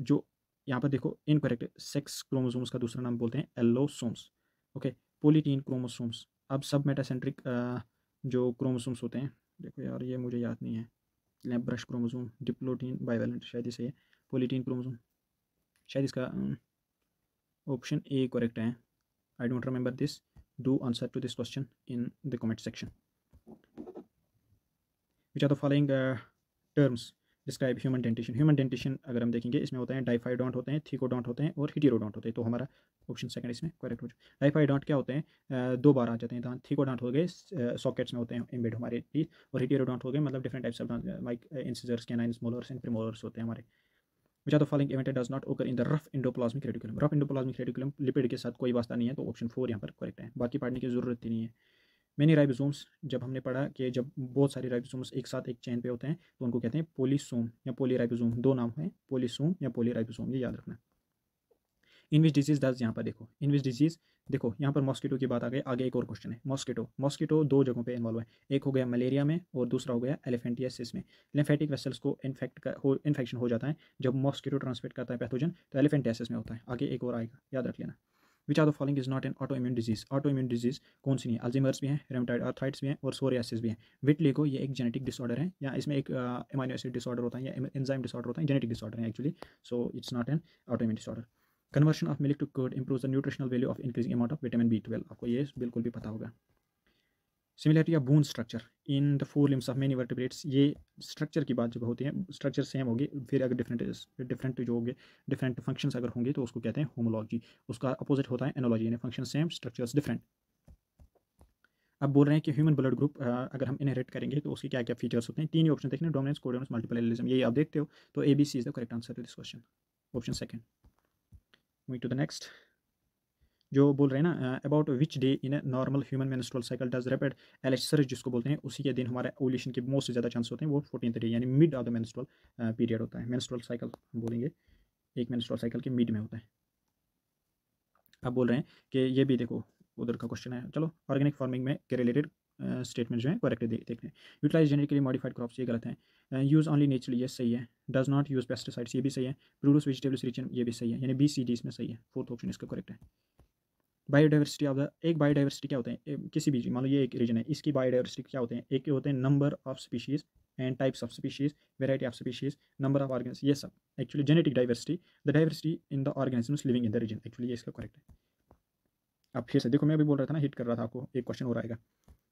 जो यहाँ पर देखो इनकरेक्ट, सेक्स क्रोमोसोम्स का दूसरा नाम बोलते हैं एलोसोम्स, ओके। पोलीटीन क्रोमोसोम्स, अब सब मेटासेंट्रिक जो क्रोमोसोम्स होते हैं, देखो यार ये मुझे याद नहीं है, lamp brush chromosome, diplotene bivalent, शायद इसे है पोलीटीन क्रोमोसोम, शायद इसका ऑप्शन ए करेक्ट है। I don't remember this, do answer to this question in the comment section. Which are the following terms describe human dentition, human dentition अगर हम देखेंगे इसमें होते हैं डाइफाइडोंट होते हैं, थीकोडोंट होते हैं और हिटेरोडोंट होते हैं, तो हमारा ऑप्शन सेकंड इसमें करेक्ट हो जाए। डाइफाइडोंट क्या होते हैं, दो बार आ जाते हैं दांत, थीकोडोंट हो गए सॉकेट्स में होते हैं एम्बेड हमारे टीथ, और हिटेरोडोंट हो गए मतलब different types of like incisors, canines, molars and premolars होते हैं हमारे। Which are the following event does not occur in the rough endoplasmic reticulum, rough endoplasmic reticulum lipid के साथ कोई वास्ता नहीं है, तो ऑप्शन 4 यहाँ पर करेक्ट है, बाकी पढ़ने की जरूरत ही नहीं है। मैनी राइबोसोम्स, जब हमने पढ़ा कि जब बहुत सारे राइबोसोम्स एक साथ एक चेन पे होते हैं तो उनको कहते हैं पोलीसोम या पोलीराइबोसोम, दो नाम हैं पोलीसोम या पोलीराइबोसोम, ये याद रखना। इन विच डिजीज डज, यहाँ पर देखो इन विच डिजीज, देखो यहाँ पर मॉस्किटो की बात आ गई, आगे एक और क्वेश्चन है मॉस्किटो, मॉस्किटो दो जगहों पे इन्वॉल्व है, एक हो गया मलेरिया में और दूसरा हो गया एलिफेंटियासिस में। लिम्फेटिक वेसल्स को इन्फेक्शन हो जाता है जब मॉस्किटो ट्रांसमिट करता है पैथोजन, तो एलिफेंटियासिस में होता है, आगे एक और आएगा, याद रख लेना। Which are the following is not an auto immune disease, auto immune disease कौन सी नहीं है, अल्जीमर्स भी हैं, रेमटाइड आर्थराइट्स भी हैं और सोरियासिस भी हैं। विटलिगो ये एक जेनेटिक डिसऑर्डर है, या इसमें एक एमाइनो एसिड डिसऑर्डर होता है या एंजाइम डिसऑर्डर होता है, जेनेटिक डिसऑर्डर है actually, so it's not an auto immune disorder. Conversion of milk to curd improves the nutritional value of increasing amount of vitamin B12, आपको ये बिल्कुल भी पता होगा। Similarity of bone structure in the four limbs of many vertebrates, ये structure की बात जब होती है, स्ट्रक्चर सेम होगी, फिर अगर डिफरेंट जो होंगे, डिफरेंट फंक्शंस अगर होंगे तो उसको कहते हैं होमोलॉजी, उसका अपोजिट होता है एनोलॉजी, यानी फंक्शन सेम स्ट्रक्चर्स डिफरेंट। अब बोल रहे हैं कि ह्यूमन ब्लड ग्रुप अगर हम इनहेरिट करेंगे तो उसके क्या क्या फीचर्स होते हैं। 3 ही ऑप्शन देखने, डोमिनेंस, कोडोनेंस, मल्टीपल एलिलिज्म, यही आप देखते हो। तो ABC is the correct answer to this question, option second. Moving to the next, जो बोल रहे हैं ना about which day in normal human menstrual cycle does rapid LH surge जिसको बोलते हैं, उसी के दिन हमारे ओवुलेशन के मोस्ट ज़्यादा चांस होते हैं, वो 14th डे यानी mid of the menstrual period होता है। मेंस्ट्रुअल साइकिल बोलेंगे, एक मेंस्ट्रुअल साइकिल के मिड में होता है। अब बोल रहे हैं कि ये भी देखो उधर का क्वेश्चन है, चलो ऑर्गेनिक फार्मिंग में के रिलेटेड स्टेटमेंट जो है करेक्ट देखते हैं। यूटिलाइज जेनेटिकली मॉडिफाइड क्रॉप्स, ये गलत है। यूज़ ऑनली नेचुरली, ये सही है। डज नॉट यूज़ पेस्टिसाइड्स, ये भी सही है। प्रोड्यूस वेजिटेबल्स रिच इन, ये भी सही है, यानी BCD इसमें सही है, फोर्थ ऑप्शन इसका करेक्ट है। बायोडाइवर्सिटी ऑफ द, एक बायोडाइवर्सिटी क्या होते हैं किसी भी, मान लो ये एक रीजन है, इसकी बायोडाइवर्सिटी क्या होते हैं, एक होते हैं number of species and types of species, variety of species, number of organism, ये सब actually genetic diversity, the diversity in the organisms living in the region, actually ये इसका करेक्ट है। अब फिर से देखो, मैं भी बोल रहा था ना, हिट कर रहा था आपको, एक क्वेश्चन हो आएगा।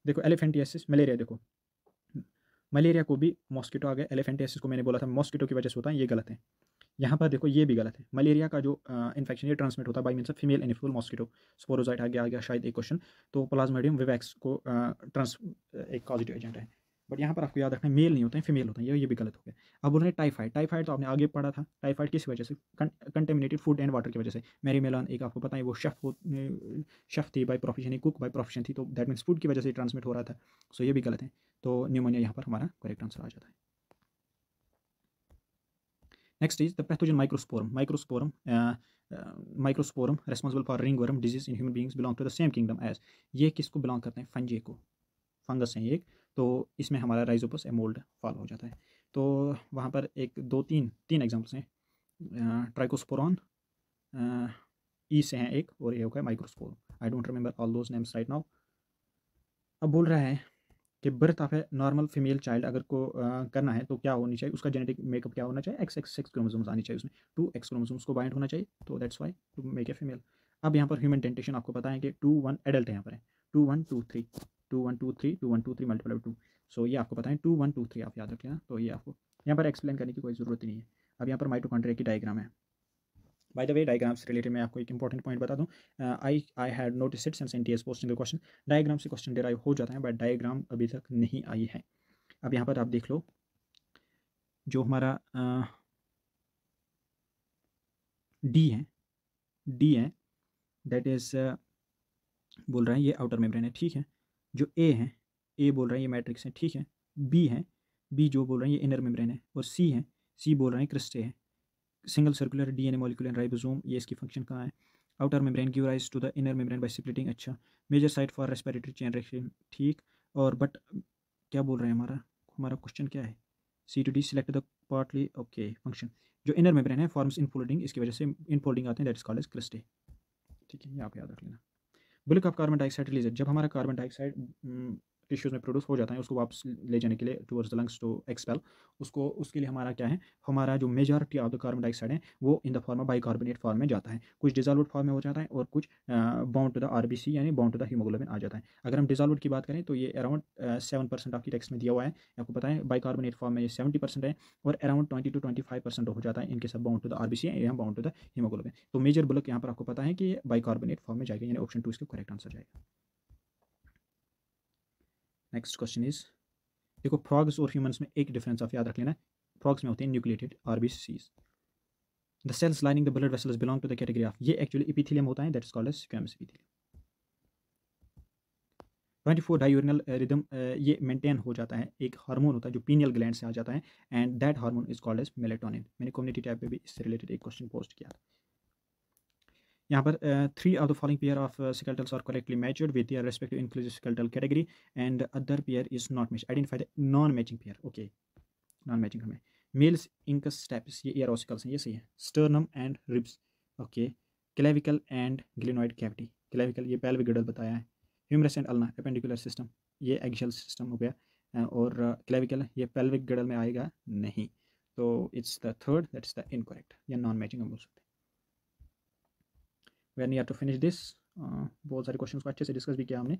देखो एलिफेंटियासिस, मलेरिया, देखो मलेरिया को भी मॉस्किटो आ गया, एलिफेंटियासिस को मैंने बोला था मॉस्किटो की वजह से होता है, ये गलत है। यहाँ पर देखो ये भी गलत है। मलेरिया का जो इन्फेक्शन ये ट्रांसमिट होता है by means of female animal mosquito, sporozoite आ गया शायद एक क्वेश्चन, तो प्लाज्मोडियम विवैक्स को ट्रांस एक पॉजिटिव एजेंट है, बट यहाँ पर आपको याद रखना है मेल नहीं होते हैं, फीमेल होते हैं, ये भी गलत हो गया। अब बोल रहे हैं टाइफाइड, टाइफाइड तो आपने आगे पढ़ा था, टाइफाइड किस वजह से, कंटेमिनेटेड फूड एंड वाटर की वजह से। मैरी मेलान एक आपको पता है वो शेफ थी by profession, cook by profession थी, तो दैट मीन्स फूड की वजह से ट्रांसमिट हो रहा था, सो ये भी गलत है। तो न्यूमोनिया यहाँ पर हमारा करेक्ट आंसर आ जाता है। Next is the pathogen microsporum, microsporum responsible for ringworm disease in human beings belong to the same kingdom as, ये किसको बिलोंग करते हैं, फंजी को, फंगस है एक, तो इसमें हमारा राइजोपस एमोल्ड फॉलो हो जाता है। तो वहाँ पर एक दो तीन एग्जाम्पल्स हैं, ट्राइकोस्पोरॉन ई से हैं एक, और ये होगा microsporum. I don't remember all those names right now. अब बोल रहा है कि birth of a normal female child अगर को करना है तो क्या होनी चाहिए, उसका जेनेटिक मेकअप क्या होना चाहिए, XX क्रोमोसोम्स आनी चाहिए उसमें, 2X क्रोमोसोम्स को बाइंड होना चाहिए, तो that's why to make a female. अब यहाँ पर ह्यूमन टेंटेशन आपको पता है कि 2 1 एडल्ट है, यहाँ पर है 2 1 2 3 2 1 2 3 2 1 2 3 मल्टीप्लाई 2, सो ये आपको पता है 2 1 2 3 आप याद रख लेना, तो ये आपको यहाँ पर एक्सप्लेन करने की कोई ज़रूरत नहीं है। अब यहाँ पर माइटोकॉन्ड्रिया की डायग्राम है। बाय द वे डायग्राम से रिलेटेड मैं आपको एक इंपॉर्टेंट पॉइंट बता दूं, I had notice it since NTA posting the question, diagram से क्वेश्चन डिराइव हो जाता है बट डायग्राम अभी तक नहीं आई है। अब यहाँ पर आप देख लो जो हमारा डी है दैट इज़ बोल रहा है ये आउटर मेम्ब्रेन है, ठीक है। जो ए बोल रहा है ये मैट्रिक्स है, ठीक है। बी जो बोल रहे हैं ये इनर मेम्ब्रेन है, और सी बोल रहे हैं क्रिस्टे है। Single circular DNA molecular ribosome, ये इसकी फंक्शन कहाँ है। Outer membrane give rise to the inner membrane by splitting, अच्छा। Major site for respiratory chain reaction, ठीक। और बट क्या बोल रहे हैं, हमारा क्वेश्चन क्या है, C to D select the partly, okay function. जो इनर मेम्ब्रेन है फॉर्म्स इनफोल्डिंग, इसकी वजह से इनफोल्डिंग आते हैं, that is called as cristae, ठीक है, ये आप याद रख लेना। Bulk of carbon dioxide release, जब हमारा कार्बन डाइऑक्साइड टिश्यूज़ में प्रोड्यूस हो जाता है उसको वापस ले जाने के लिए towards the lungs to expel, उसके लिए हमारा क्या है, हमारा जो majority of the carbon dioxide है वो in the form of bicarbonate form में जाता है, कुछ डिजॉल्व्ड फॉर्म में हो जाता है और कुछ बाउंड टू द RBC यानी बाउंड टू द हीमोग्लोबिन आ जाता है। अगर हम डिजॉल्व्ड की बात करें तो ये अराउंड 7% आपकी टेक्स्ट में दिया हुआ है, आपको पता है बाइकार्बोनेट फॉर्म में ये 70% है, और अराउंड 20 to 25% हो जाता है इनके सब बाउंड टू द RBC या बाउंड टू द हीमोग्लोबिन। तो मेजर बुल्क यहाँ पर आपको पता है कि ये बाइकार्बोनेट फॉर्म में जाएगा, यानी ऑप्शन 2 इसका करेक्ट आंसर जाएगा। नेक्स्ट क्वेश्चन इज, देखो फ्रॉग्स और ह्यूमंस में एक डिफरेंस आप याद रख लेना, फ्रॉग्स में होते हैं nucleated RBCs। The cells lining the blood vessels belong to the category of, ये एक्चुअली एपिथेलियम होता है, that is called as squamous epithelium. 24 diurnal rhythm, ये मेंटेन हो जाता है, एक हार्मोन होता है जो पीनियल ग्लैंड से आ जाता है, and that hormone is called as melatonin. मैंने कम्युनिटी टैब पे भी इससे रिलेटेड एक क्वेश्चन पोस्ट किया था। यहाँ पर 3 of the following pair of skeletals are correctly matched with their respective inclusive skeletal category and other pair is not matched, identify the non matching pair, okay. Non matching हमें malleus incus stapes, ये air ossicles हैं, ये सही है। Sternum and ribs, okay. Clavicle and glenoid cavity, clavicle ये pelvic girdle बताया है। Humerus and ulna appendicular system, ये एक्शियल सिस्टम हो गया, और क्लेविकल ये पेल्विक गिडल में आएगा नहीं, तो it's the third, that's the incorrect, या नॉन मैचिंग हम बोल सकते हैं। We are near to finish this, बहुत सारे क्वेश्चंस को अच्छे से डिस्कस भी किया हमने,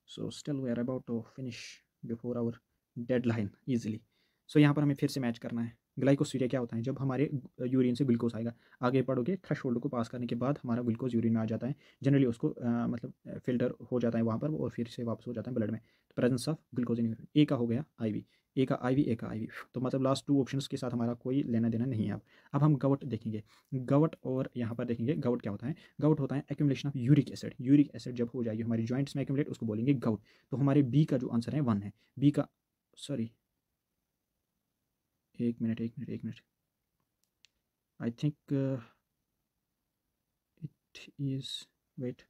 so still we are about to finish before our deadline easily. So यहाँ पर हमें फिर से मैच करना है, ग्लाइकोसीरिया क्या होता है, जब हमारे यूरिन से ग्लूकोज आएगा, आगे पढ़ोगे थ्रेशोल्ड को पास करने के बाद हमारा ग्लूकोज यूरिन में आ जाता है, जनरली उसको मतलब फिल्टर हो जाता है वहाँ पर और फिर से वापस हो जाता है ब्लड में। Presence of glucose in urine, A का हो गया आईवी, ए का आईवी, ए का आईवी। तो मतलब लास्ट 2 ऑप्शंस के साथ हमारा कोई लेना देना नहीं है। अब हम गवट देखेंगे, गवट और यहाँ पर देखेंगे गवट क्या होता है। गवट होता है accumulation of uric acid, uric acid जब हो जाएगी हमारी जॉइंट्स में एक्यूमुलेट, उसको बोलेंगे गवट। तो हमारे बी का जो आंसर है 1 है, बी का, सॉरी एक minute, I think it is, wait,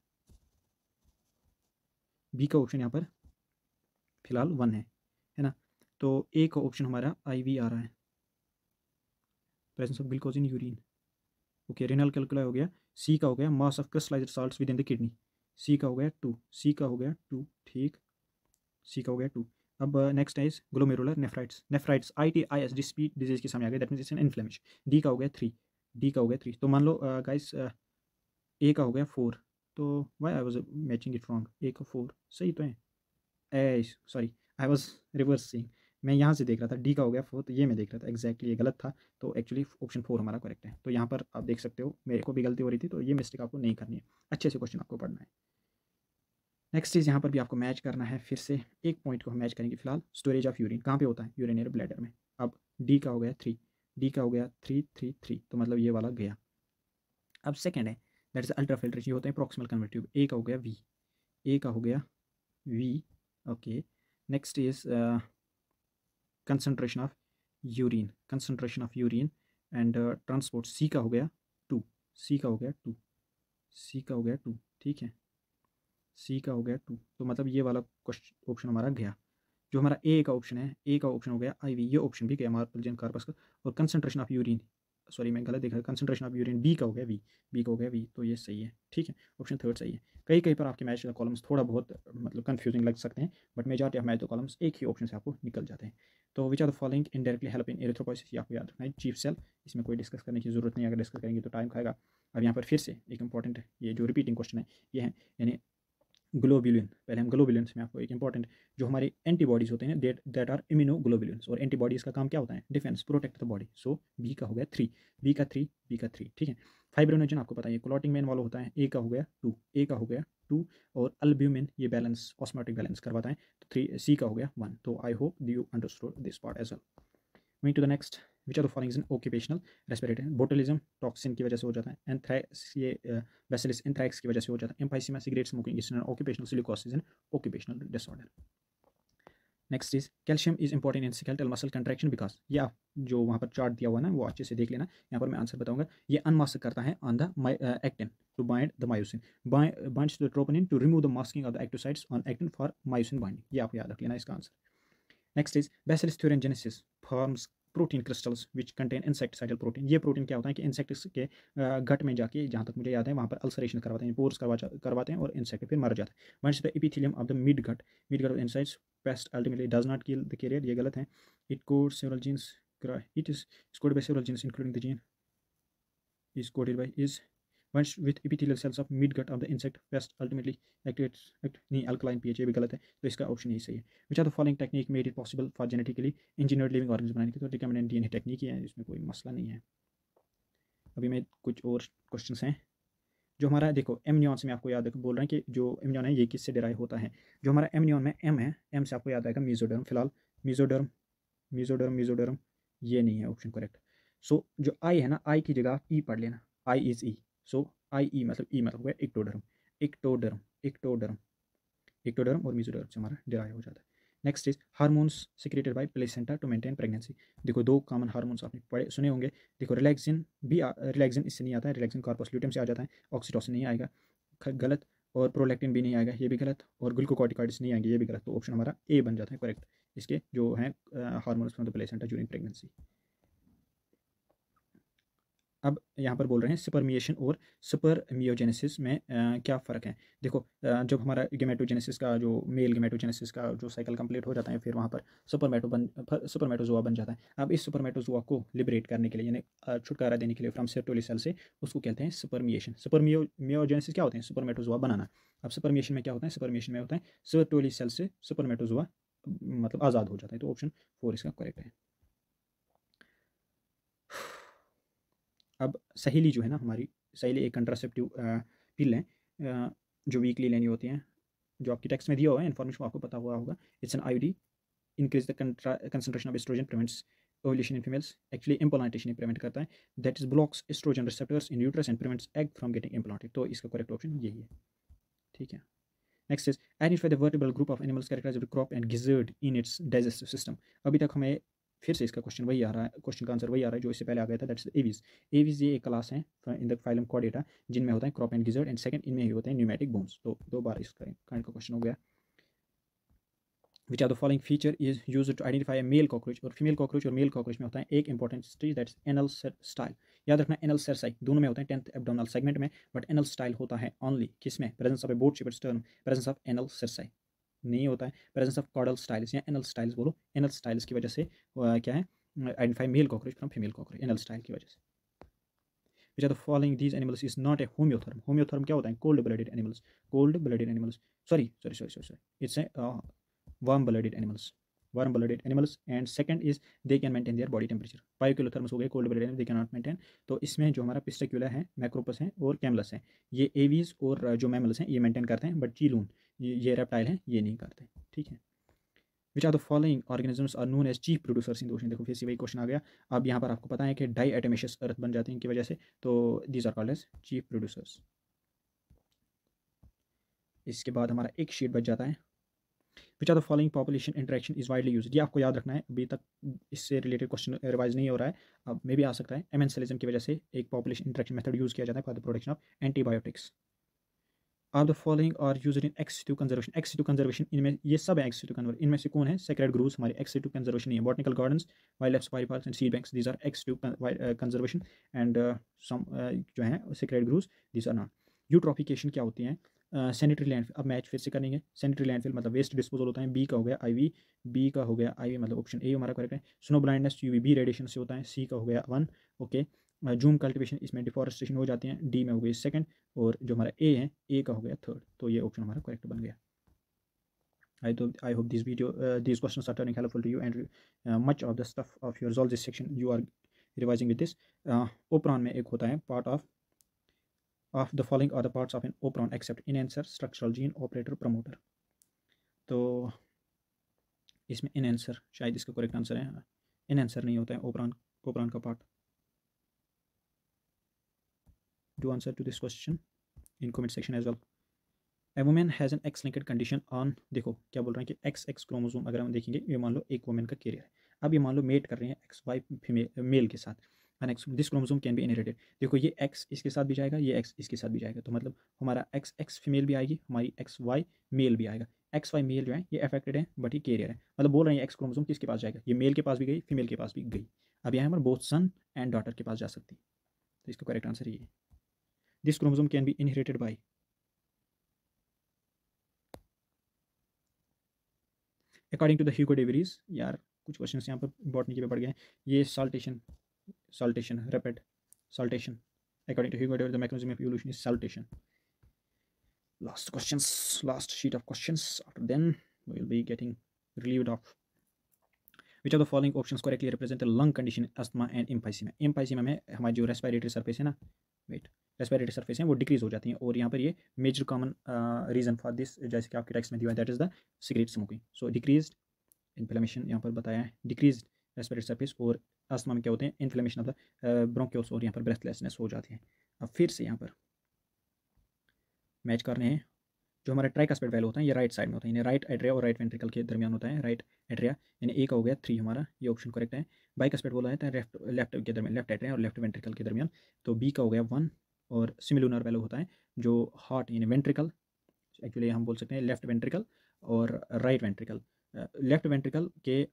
B का ऑप्शन यहाँ पर फिलहाल 1 है ना। तो ए का ऑप्शन हमारा आईवी आ रहा है, presence of glucose in urine. Okay, renal calculi हो गया। सी का हो गया mass of crystallised salts within the kidney, C का हो गया 2, सी का हो गया 2, ठीक, सी का हो गया 2। अब नेक्स्ट है ग्लोमेरुलर नेफ्राइट्स, नेफ्राइट्स ITIS स्पीड डिजीज के सामने आ गया, दैट मीन्स इन्फ्लेमेशन। डी का हो गया 3, डी का हो गया 3। तो मान लो गाइस ए का हो गया 4, तो why I was matching it wrong, A का 4 सही तो है, A sorry I was reversing, मैं यहाँ से देख रहा था डी का हो गया 4, तो ये मैं देख रहा था एग्जैक्टली ये गलत था। तो एक्चुअली ऑप्शन 4 हमारा करेक्ट है। तो यहाँ पर आप देख सकते हो मेरे को भी गलती हो रही थी, तो ये मिस्टेक आपको नहीं करनी है, अच्छे से क्वेश्चन आपको पढ़ना है। नेक्स्ट चीज़ यहाँ पर भी आपको मैच करना है, फिर से एक पॉइंट को हम मैच करेंगे फिलहाल। स्टोरेज ऑफ यूरिन कहाँ पे होता है, यूरिनरी ब्लैडर में। अब डी का हो गया 3, डी का हो गया 3 3 3, तो मतलब ये वाला गया। अब सेकेंड है दैट इज अल्ट्रा फिल्ट्रेशन, ये होता है प्रॉक्सिमल कन्वर्टिव, ए का हो गया वी, ए का हो गया V, okay. Next is concentration of urine, concentration of urine and transport, C का हो गया 2, सी का हो गया 2, सी का हो गया 2, ठीक है, सी का हो गया 2। तो मतलब ये वाला क्वेश्चन ऑप्शन हमारा गया। जो हमारा ए का ऑप्शन है, ए का ऑप्शन हो गया आईवी, ये ऑप्शन भी गया मार्पलजन कार्पस का। और कंसंट्रेशन ऑफ यूरिन, सॉरी मैं गलत देख रहा हूँ, कंसंट्रेशन ऑफ यूरिन बी का हो गया वी, बी का हो गया वी, तो ये सही है, ठीक है, ऑप्शन थर्ड सही है। कई कहीं पर आपके मैच कॉलम्स थोड़ा बहुत मतलब कंफ्यूजिंग लग सकते हैं, but majority of match the columns एक ही ऑप्शन से आपको निकल जाते हैं। तो which are the following indirectly help in erythropoiesis, ये आपको याद रखना है। चीफ सेल, इसमें कोई डिस्कस करने की जरूरत नहीं है, अगर डिस्कस करेंगे तो टाइम खाएगा। अब यहाँ पर फिर से एक इंपॉर्टेंट ये जो रिपीटिंग क्वेश्चन है ये है, यानी ग्लोबुलिन। पहले हम ग्लोबुलिन्स में आपको एक इंपॉर्टेंट जो हमारे एंटीबॉडीज होते हैं दैट आर इम्यूनोग्लोबुलिन्स, और एंटीबॉडीज का काम क्या होता है, defence, protect the body. So B का हो गया 3, बी का 3, बी का 3, ठीक है। फाइब्रोनोजन आपको पता है क्लॉटिंग में इन्वॉल्व होता है, ए का हो गया 2, ए का हो गया 2। और अल्ब्यूमिन ये बैलेंस, ऑस्मोटिक बैलेंस करवाता है, तो 3, सी का हो गया 1। तो I hope you understood this part as well. Moving to the next, which are the following is an occupational respiratory, botulism toxin की वजह से हो जाता है, एंथ्रैक्स ये बैसिलस एंथ्रैक्स की वजह से हो जाता है, emphysema cigarette smoking is an occupational, silicosis N occupational disorder. Next is calcium is important in skeletal muscle contraction because, ये आप जो वहाँ पर चार्ट दिया हुआ है ना वो अच्छे से देख लेना, यहाँ पर मैं आंसर बताऊंगा। ये अनमास्क करता है on the actin to bind the myosin, binds the troponin to remove the masking of the active sites on actin for myosin binding, ये आप याद रख लेना इसका answer. Next is Bacillus thuringiensis forms protein crystals which contain insecticidal protein, ये protein क्या होता है कि इंसेक्ट्स के गट में जाके, जहाँ तक मुझे याद है वहाँ पर अल्सरेशन करवाते हैं, पोर्स करवाते हैं और इंसेक्ट फिर मर जाता है। Once the epithelium of the mid gut of insects pest ultimately does not kill the carrier, ये गलत है। It code several genes, it is coded by several genes including the gene is coded by is once with epithelial cells of midgut of the insect pest ultimately activates नहीं alkaline pH, ये भी गलत है, तो इसका option यही सही है। which are the following technique made it possible for genetically engineered living organisms बनाने की, तो रिकमेंडेड डीएनए टेक्निक ही है, इसमें कोई मसला नहीं है। अभी मैं कुछ और क्वेश्चंस हैं जो हमारा, देखो एमनियॉन्स में आपको याद है, बोल रहे हैं कि जो एमनियॉन है ये किससे डिराइव होता है। जो हमारा एमनियॉन में एम है, एम से आपको याद आएगा मीजोडर्म, फिलहाल मीजोडर्म मीजोडर्म ये नहीं है ऑप्शन करेक्ट। सो जो आई है ना, आई की जगह ई पढ़ लेना, आई इज ई, सो आई ई मतलब ई मतलब हुआ इक्टोडर्म, इक्टोडर्म इक्टोडर्म इक्टोडर्म और मीजोडर्म से हमारा डिराइव हो जाता है। Next is hormones secreted by placenta to maintain pregnancy, देखो 2 कॉमन हार्मोन्स आपने पढ़े सुने होंगे। देखो रिलैक्सिन भी, रिलैक्सिन इससे नहीं आता है, रिलैक्सिन कार्पस ल्यूटेम से आ जाता है, ऑक्सीटोसिन नहीं आएगा, गलत। और प्रोलैक्टिन भी नहीं आएगा, ये भी गलत। और ग्लूकोकॉर्टिकॉइड्स नहीं आएंगे, ये भी गलत। तो ऑप्शन हमारा ए बन जाता है करेक्ट, इसके जो हैं hormones from the placenta during pregnancy. अब यहाँ पर बोल रहे हैं सुपरमिएशन और सुपरमियोजेनेसिस में क्या फ़र्क है। देखो जब हमारा गेमेटोजेनेसिस का जो मेल गेमेटोजेनेसिस का जो साइकिल कंप्लीट हो जाता है, फिर वहाँ पर सुपरमेटोजोआ बन जाता है। अब इस सुपरमेटोजोआ को लिबरेट करने के लिए, यानी छुटकारा देने के लिए फ्रॉम सेरोटोनिन सेल से, उसको कहते हैं सुपरमिएशन। सुपरमियोजेनेसिस क्या होते हैं, सुपरमेटोजोआ बनाना। अब सुपरमिएशन में क्या होता है, सुपरमिएशन में होता है सेरोटोनिन सेल से सुपरमेटोजोआ मतलब आज़ाद हो जाता है। तो ऑप्शन 4 इसका करेक्ट है। अब सहेली जो है ना हमारी, सहेली एक कंट्रासेप्टिव पिल है जो वीकली लेनी होती हैं, जो आपकी टेक्स्ट में दिया हुआ है, इन्फॉर्मेशन आपको पता हुआ होगा। It's an IUD, increase the concentration of estrogen, prevents ovulation in females, actually implantation prevent करता है, that is blocks estrogen receptors in uterus and prevents egg from getting implanted. तो इसका करेक्ट ऑप्शन यही है, ठीक है। Next is identify the vertebral group of animals characterised with crop and gizzard in its digestive system. अभी तक हमें फिर से इसका क्वेश्चन वही आ रहा है, क्वेश्चन का आंसर वही आ रहा है जो इससे पहले आ गया था, दैट्स एवीज। एवीज ये एक क्लास है इन द फाइलम कॉर्डेटा जिनमें होता है crop and gizzard, and second इनमें ही होते हैं न्यूमेटिक बोन्स। तो दो बार इसका काइंड का क्वेश्चन हो गया। Which of the following feature is used to identify a male cockroach? और फीमेल कॉकरोच और मेल कॉकरोच में होता है एक important stage, that's anal style. याद रखना एनल सेरसाई दोनों में होते हैं 10th एब्डोमिनल सेगमेंट में, बट एनल स्टाइल होता है ओनली किस में? Presence of a boat shaped sternum, presence of anal cerci नहीं होता है, प्रेजेंस ऑफ कॉर्डल स्टाइल्स या एनल स्टाइल्स बोलो। एनल स्टाइल्स की वजह से क्या है, identify male cockroach from female cockroach anal style की वजह से। Which of the following these animals is not a homeotherm? Homeotherm क्या होता है? Cold blooded animals, cold blooded animals, sorry, it's a warm blooded animals, and second is they can maintain their body temperature. पाइक्यूलोथर्मस हो गए cold blooded, they can not maintain. तो इसमें जो हमारा पिस्टिक्यूला है, मैक्रोपस है और कैमलस है, ये एवीज और जो मैमल्स हैं ये मेंटेन करते हैं, बट चीलून ये रेप्टाइल हैं ये नहीं करते, ठीक है। Which are the following organisms are known as chief producers in the ocean? देखो फिर से वही क्वेश्चन आ गया। अब यहाँ पर आपको पता है कि डाई एटमेशियस अर्थ बन जाते हैं इनकी वजह से, तो these are called as chief producers. इसके बाद हमारा एक शीट बच जाता है। Which are the following population interaction is widely use? ये आपको याद रखना है, अभी तक इससे रिलेटेड क्वेश्चन रिवाइज नहीं हो रहा है, अब मे भी आ सकता है। एमेंसलिज्म की वजह से एक पॉपुलेशन इंटरेक्शन मेथड यूज किया जाता है for the production of antibiotics. Are the following are use in ex situ conservation? Ex situ conservation इनमें ये सब है एक्सिटिव कंजर्वेशन, इनमें से कौन है? सेक्रेड ग्रूव्स हमारे एक्सिटिव कंजर्वेशन नहीं है। Botanical gardens, wildlife safari parks and seed banks, these are ex situ conservation, and some जो है sacred groves these are not. Eutrophication क्या होती है? सैनिटरी लैंडफिल, अब मैच फिर से करेंगे। सैनिटरी लैंडफिल मतलब वेस्ट डिस्पोजल होता है, बी का हो गया आईवी, बी का हो गया आईवी मतलब ऑप्शन ए हमारा करेक्ट है। स्नो ब्लाइंडनेस यूवीबी रेडिएशन से होता है, सी का हो गया 1, ओके। जूम कल्टिवेशन, इसमें डिफॉरेस्टेशन हो जाती है, डी में हो गई सेकंड, और जो हमारा ए है ए का हो गया थर्ड, तो ये ऑप्शन हमारा करेक्ट बन गया। I hope these questions are turning helpful to you, and much of the stuff of your zoology section you are revising with this. Opron में एक होता है part of the following are the parts of an opron except enhancer, structural gene, operator, promoter. तो इसमें enhancer शायद इसका correct answer है, enhancer नहीं होता है ओपरॉन का part. Do answer to this question in comment section as well. A woman has an X-linked condition on, देखो क्या बोल रहे हैं कि XX क्रोमोसोम अगर हम देखेंगे, ये मान लो एक वुमेन का कैरियर है, अब ये मान लो मेट कर रहे हैं XY फीमेल मेल के साथ, this chromosome can be inherited. देखो ये X इसके साथ भी जाएगा, ये X इसके साथ भी जाएगा, तो मतलब हमारा XX फीमेल भी आएगी, हमारी XY मेल भी आएगा। XY मेल जो है ये अफेक्टेड है, बट ये कैरियर है, मतलब बोल रहे हैं X क्रोमोसोम किसके पास जाएगा, ये मेल के पास भी गई, फीमेल के पास भी गई, अब यहाँ पर बोथ सन एंड डॉटर के पास जा सकती है, तो इसका करेक्ट आंसर ये है। This chromosome can be inherited by, according to the Hugo de Vries. यार कुछ क्वेश्चन यहाँ पर बॉटनी के पे पड़ गए हैं। ये saltation rapid saltation, according to Hugo de the mechanism of evolution is saltation. Last sheet of questions, after then we will be getting relieved of. Which of the following options correctly represent the lung condition asthma and emphysema? Emphysema में हमारी जो respiratory surface है ना, respiratory surface है वो decrease हो जाती हैं, और यहाँ पर ये major common reason for this, जैसे कि आपके टेक्स्ट में दिया है, that is the cigarette smoking. So decrease inflammation यहाँ पर बताया है, डिक्रीज रेस्पिरेटरी सरफेस, और अस्थमा में क्या होते हैं? इन्फ्लेमेशन ऑफ द ब्रोंकियोल्स, और यहाँ पर ब्रेथलेसनेस हो जाती है। अब फिर से यहाँ पर मैच कर रहे हैं, जो हमारा ट्राइकास्पिड वैल्यू होता है ये राइट साइड में होता है, यानी राइट एट्रिया और राइट वेंट्रिकल के दरमियान होता है, राइट एट्रिया यानी ए का हो गया 3 हमारा, ये ऑप्शन करेक्ट है। बाइकास्पिड बोला जाता है लेफ्ट के दरमियान, लेफ्ट एट्रिया और लेफ्ट वेंट्रिकल के दरमियान, तो बी का हो गया 1, और सिमिलुनर वैल्यू होता है जो हार्ट यानी वेंट्रिकल, एक्चुअली हम बोल सकते हैं लेफ्ट वेंट्रिकल और राइट वेंट्रिकल, लेफ्ट वेंट्रिकल के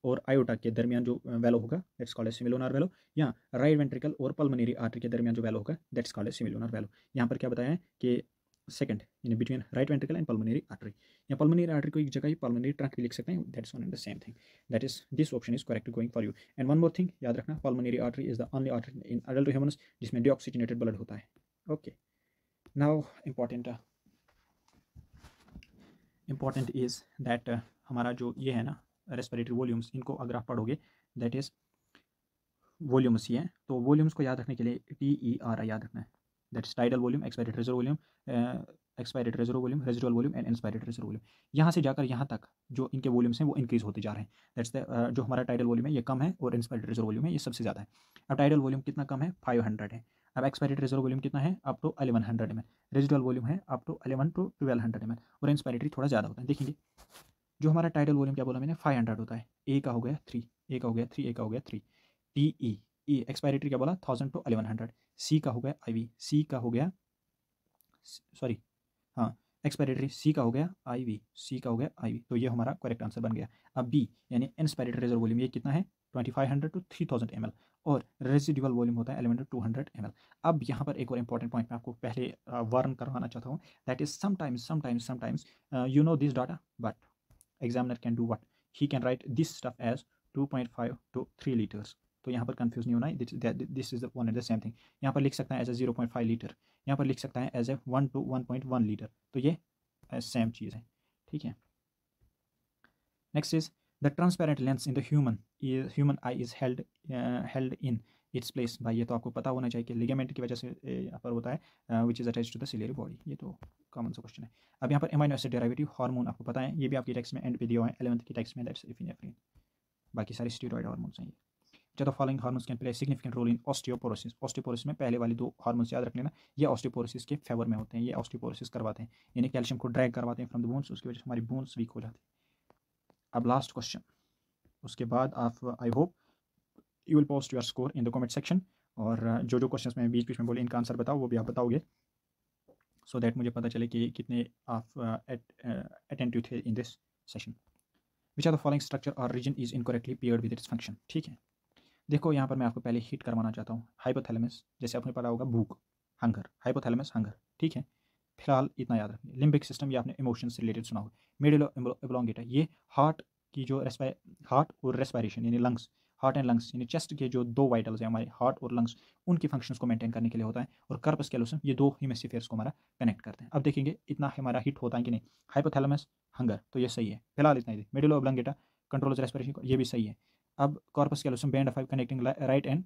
और आयोटा के दरमियान जो वैल्यू होगा दैट्स कॉल्ड एज सिमिलुनर वैल्यू, या राइट वेंट्रिकल और पल्मोनरी आर्टरी के दरमियान जो वैल्यू होगा दैट्स कॉल्ड एज सिमिलुनर वैल्यू। यहाँ पर क्या बताया है कि सेकंड यानी between right ventricle and pulmonary artery, या पल्मोनरी आर्टरी को एक जगह ही पल्मोनरी ट्रंक भी लिख सकते हैं, that's one and the same thing, that is this option is correct going for you. And one more thing याद रखना, pulmonary artery is the only artery in adult humans जिसमें डीऑक्सीजनेटेड ब्लड होता है। Okay, now important is that हमारा जो ये है ना रेस्पिरेटरी वॉल्यूम्स, इनको अगर आप पढ़ोगे दैट इज़ वॉल्यूम्स ही हैं, तो वॉल्यूम्स को याद रखने के लिए TER याद रखना है, that's tidal volume, expiratory reserve volume, expiratory reserve volume, residual volume and inspiratory reserve volume. यहाँ से जाकर यहाँ तक जो इनके वॉल्यूम्स हैं वो इंक्रीज होते जा रहे हैं, दैट्स द जो हमारा टाइडल वॉल्यूम है ये कम है और इंस्पायरेटेड रिजर्व वॉल्यूम है ये सबसे ज़्यादा है। अब टाइडल वॉल्यूम कितना कम है, 500 है। अब एक्सपायरेटेड रिजर्व वॉल्यूम कितना है, up to 1100 ml। Residual volume है अप टू 11 to 1200 ml और इंस्पायरेटरी थोड़ा ज़्यादा होता है। देखेंगे जो हमारा टाइडल वॉल्यूम क्या बोला मैंने, 500 होता है। ए का हो गया 3, ए का हो गया 3, ए का हो गया 3। TE एक्सपायरेटरी क्या बोला, 1000 to 1100। सी का हो गया IV, सी का हो गया सॉरी हाँ एक्सपायरेटरी, सी का हो गया IV, सी का हो गया IV, तो ये हमारा करेक्ट आंसर बन गया। अब बी यानी इंस्पायरेटरी रिजर्व वॉल्यूम ये कितना है, 2500 to 3000 ml और रेजिडुअल वॉल्यूम होता है 11 to 200 ml। अब यहाँ पर एक और इंपॉर्टेंट पॉइंट मैं आपको पहले वार्न करवाना चाहता हूँ, that is sometimes you know this data but examiner can do what, he can write this stuff as 2.5 to 3 liters। तो यहाँ पर कंफ्यूज नहीं होना है, this is one and the same thing. यहाँ पर लिख सकता है एज ए 0.5 लीटर, यहाँ पर लिख सकता है एज ए 1 to 1.1 लीटर, तो ये सेम चीज़ है, ठीक है। Next is the transparent lens in the human I is held in its place. भाई ये तो आपको पता होना चाहिए कि लिगामेंट की वजह से यहाँ पर होता है which is attach to the ciliary body, ये तो कॉमन सा क्वेश्चन है। अब यहाँ पर एमाइनो एसिड डेरिवेटिव हार्मोन आपको पता है, ये भी आपकी टेक्स्ट में एंड पे दिया हुआ है 11th की टेक्स्ट में, दैट्स एपिनेफ्रिन। बाकी सारे स्टेरॉइड हार्मोन्स हैं ये। The following hormones can play significant role in osteoporosis. Osteoporosis में पहले वाली दो हार्मोन्स याद रख लेना, ये ऑस्टियोपोरोसिस के फेवर में होते हैं, ये ऑस्टियोपोरोसिस करवाते हैं, यानी कैल्शियम को ड्रैग करवाते हैं फ्रॉम द बोन्स, उसकी वजह से हमारी बोन्स वीक हो जाती है। अब लास्ट क्वेश्चन, उसके बाद आप आई hope you will post your score in the comment section, और जो जो क्वेश्चंस मैं बीच बीच में बोले इनका आंसर बताओ वो भी आप बताओगे, सो दैट मुझे पता चले कि कितने आप अटेंटिव थे in this session. Which are the following structure और region is incorrectly paired with its function. ठीक है, देखो यहाँ पर मैं आपको पहले हिट करवाना चाहता हूँ, हाइपोथैलेमस जैसे आपने पढ़ा होगा भूख, हंगर, हाइपोथैलेमस हंगर, ठीक है। फिलहाल इतना याद रखिए। लिम्बिक सिस्टम ये आपने इमोशन से रिलेटेड सुना होगा। मेडुला ओब्लोंगेटा ये हार्ट की जो हार्ट और रेस्पायरेशन यानी लंग्स, हार्ट एंड लंग्स यानी चेस्ट के जो दो वाइटल्स हैं हमारे हार्ट और लंग्स, उनकी फंक्शंस को मेंटेन करने के लिए होता है। और कार्पस कैलोसम ये दो हेमिस्फीयर्स को हमारा कनेक्ट करते हैं। अब देखेंगे इतना हमारा हिट होता है कि नहीं। हाइपोथैलेमस हंगर तो ये सही है, फिलहाल इतना ही। मेडुला ओब्लोंगेटा कंट्रोल्स रेस्पिरेशन, ये भी सही है। अब corpus callosum band of five connecting right and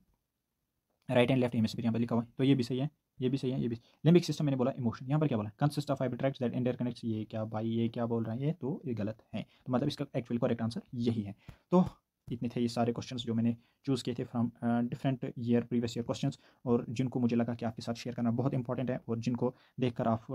left hemisphere यहाँ पर लिखा हुआ है, तो ये भी सही है, ये भी सही है, ये भी। लिम्बिक सिस्टम मैंने बोला इमोशन, यहाँ पर क्या बोला, consist of fibre tracts that interconnects. ये क्या भाई, ये क्या बोल रहे हैं, ये तो ये गलत है, तो मतलब इसका एक्चुअल करेक्ट आंसर यही है। तो इतने थे ये सारे क्वेश्चंस जो मैंने चूज़ किए थे from different year previous year questions, और जिनको मुझे लगा कि आपके साथ शेयर करना बहुत इंपॉर्टेंट है, और जिनको देखकर आप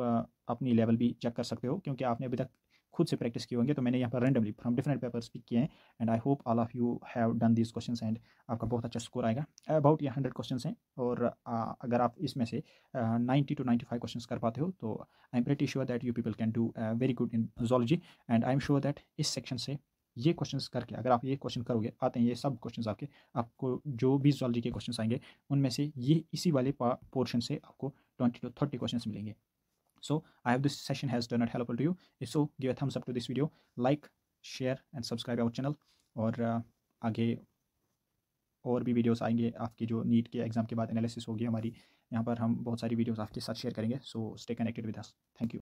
अपनी लेवल भी चेक कर सकते हो, क्योंकि आपने अभी तक खुद से प्रैक्टिस किए होंगे, तो मैंने यहाँ पर randomly from different papers pick किए हैं। And I hope all of you have done these questions and आपका बहुत अच्छा स्कोर आएगा। अबाउट ये 100 क्वेश्चंस हैं, और अगर आप इसमें से 90 to 95 क्वेश्चंस कर पाते हो, तो I am pretty sure that you people can do very good in zoology. And I am sure that इस सेक्शन से ये क्वेश्चंस करके, अगर आप ये क्वेश्चन करोगे, आते हैं ये सब क्वेश्चंस आपको जो भी जोलॉजी के क्वेश्चंस आएंगे उनमें से ये इसी वाले पोर्शन से आपको 20 to 30 क्वेश्चंस मिलेंगे। So I hope this session has turned out helpful to you. If so, give a thumbs up to this video, like, share and subscribe our channel। और आगे और भी वीडियोस आएंगे आपकी, जो नीट के एग्ज़ाम के बाद एनालिसिस होगी हमारी, यहाँ पर हम बहुत सारी वीडियोस आपके साथ शेयर करेंगे। So stay connected with us. Thank you.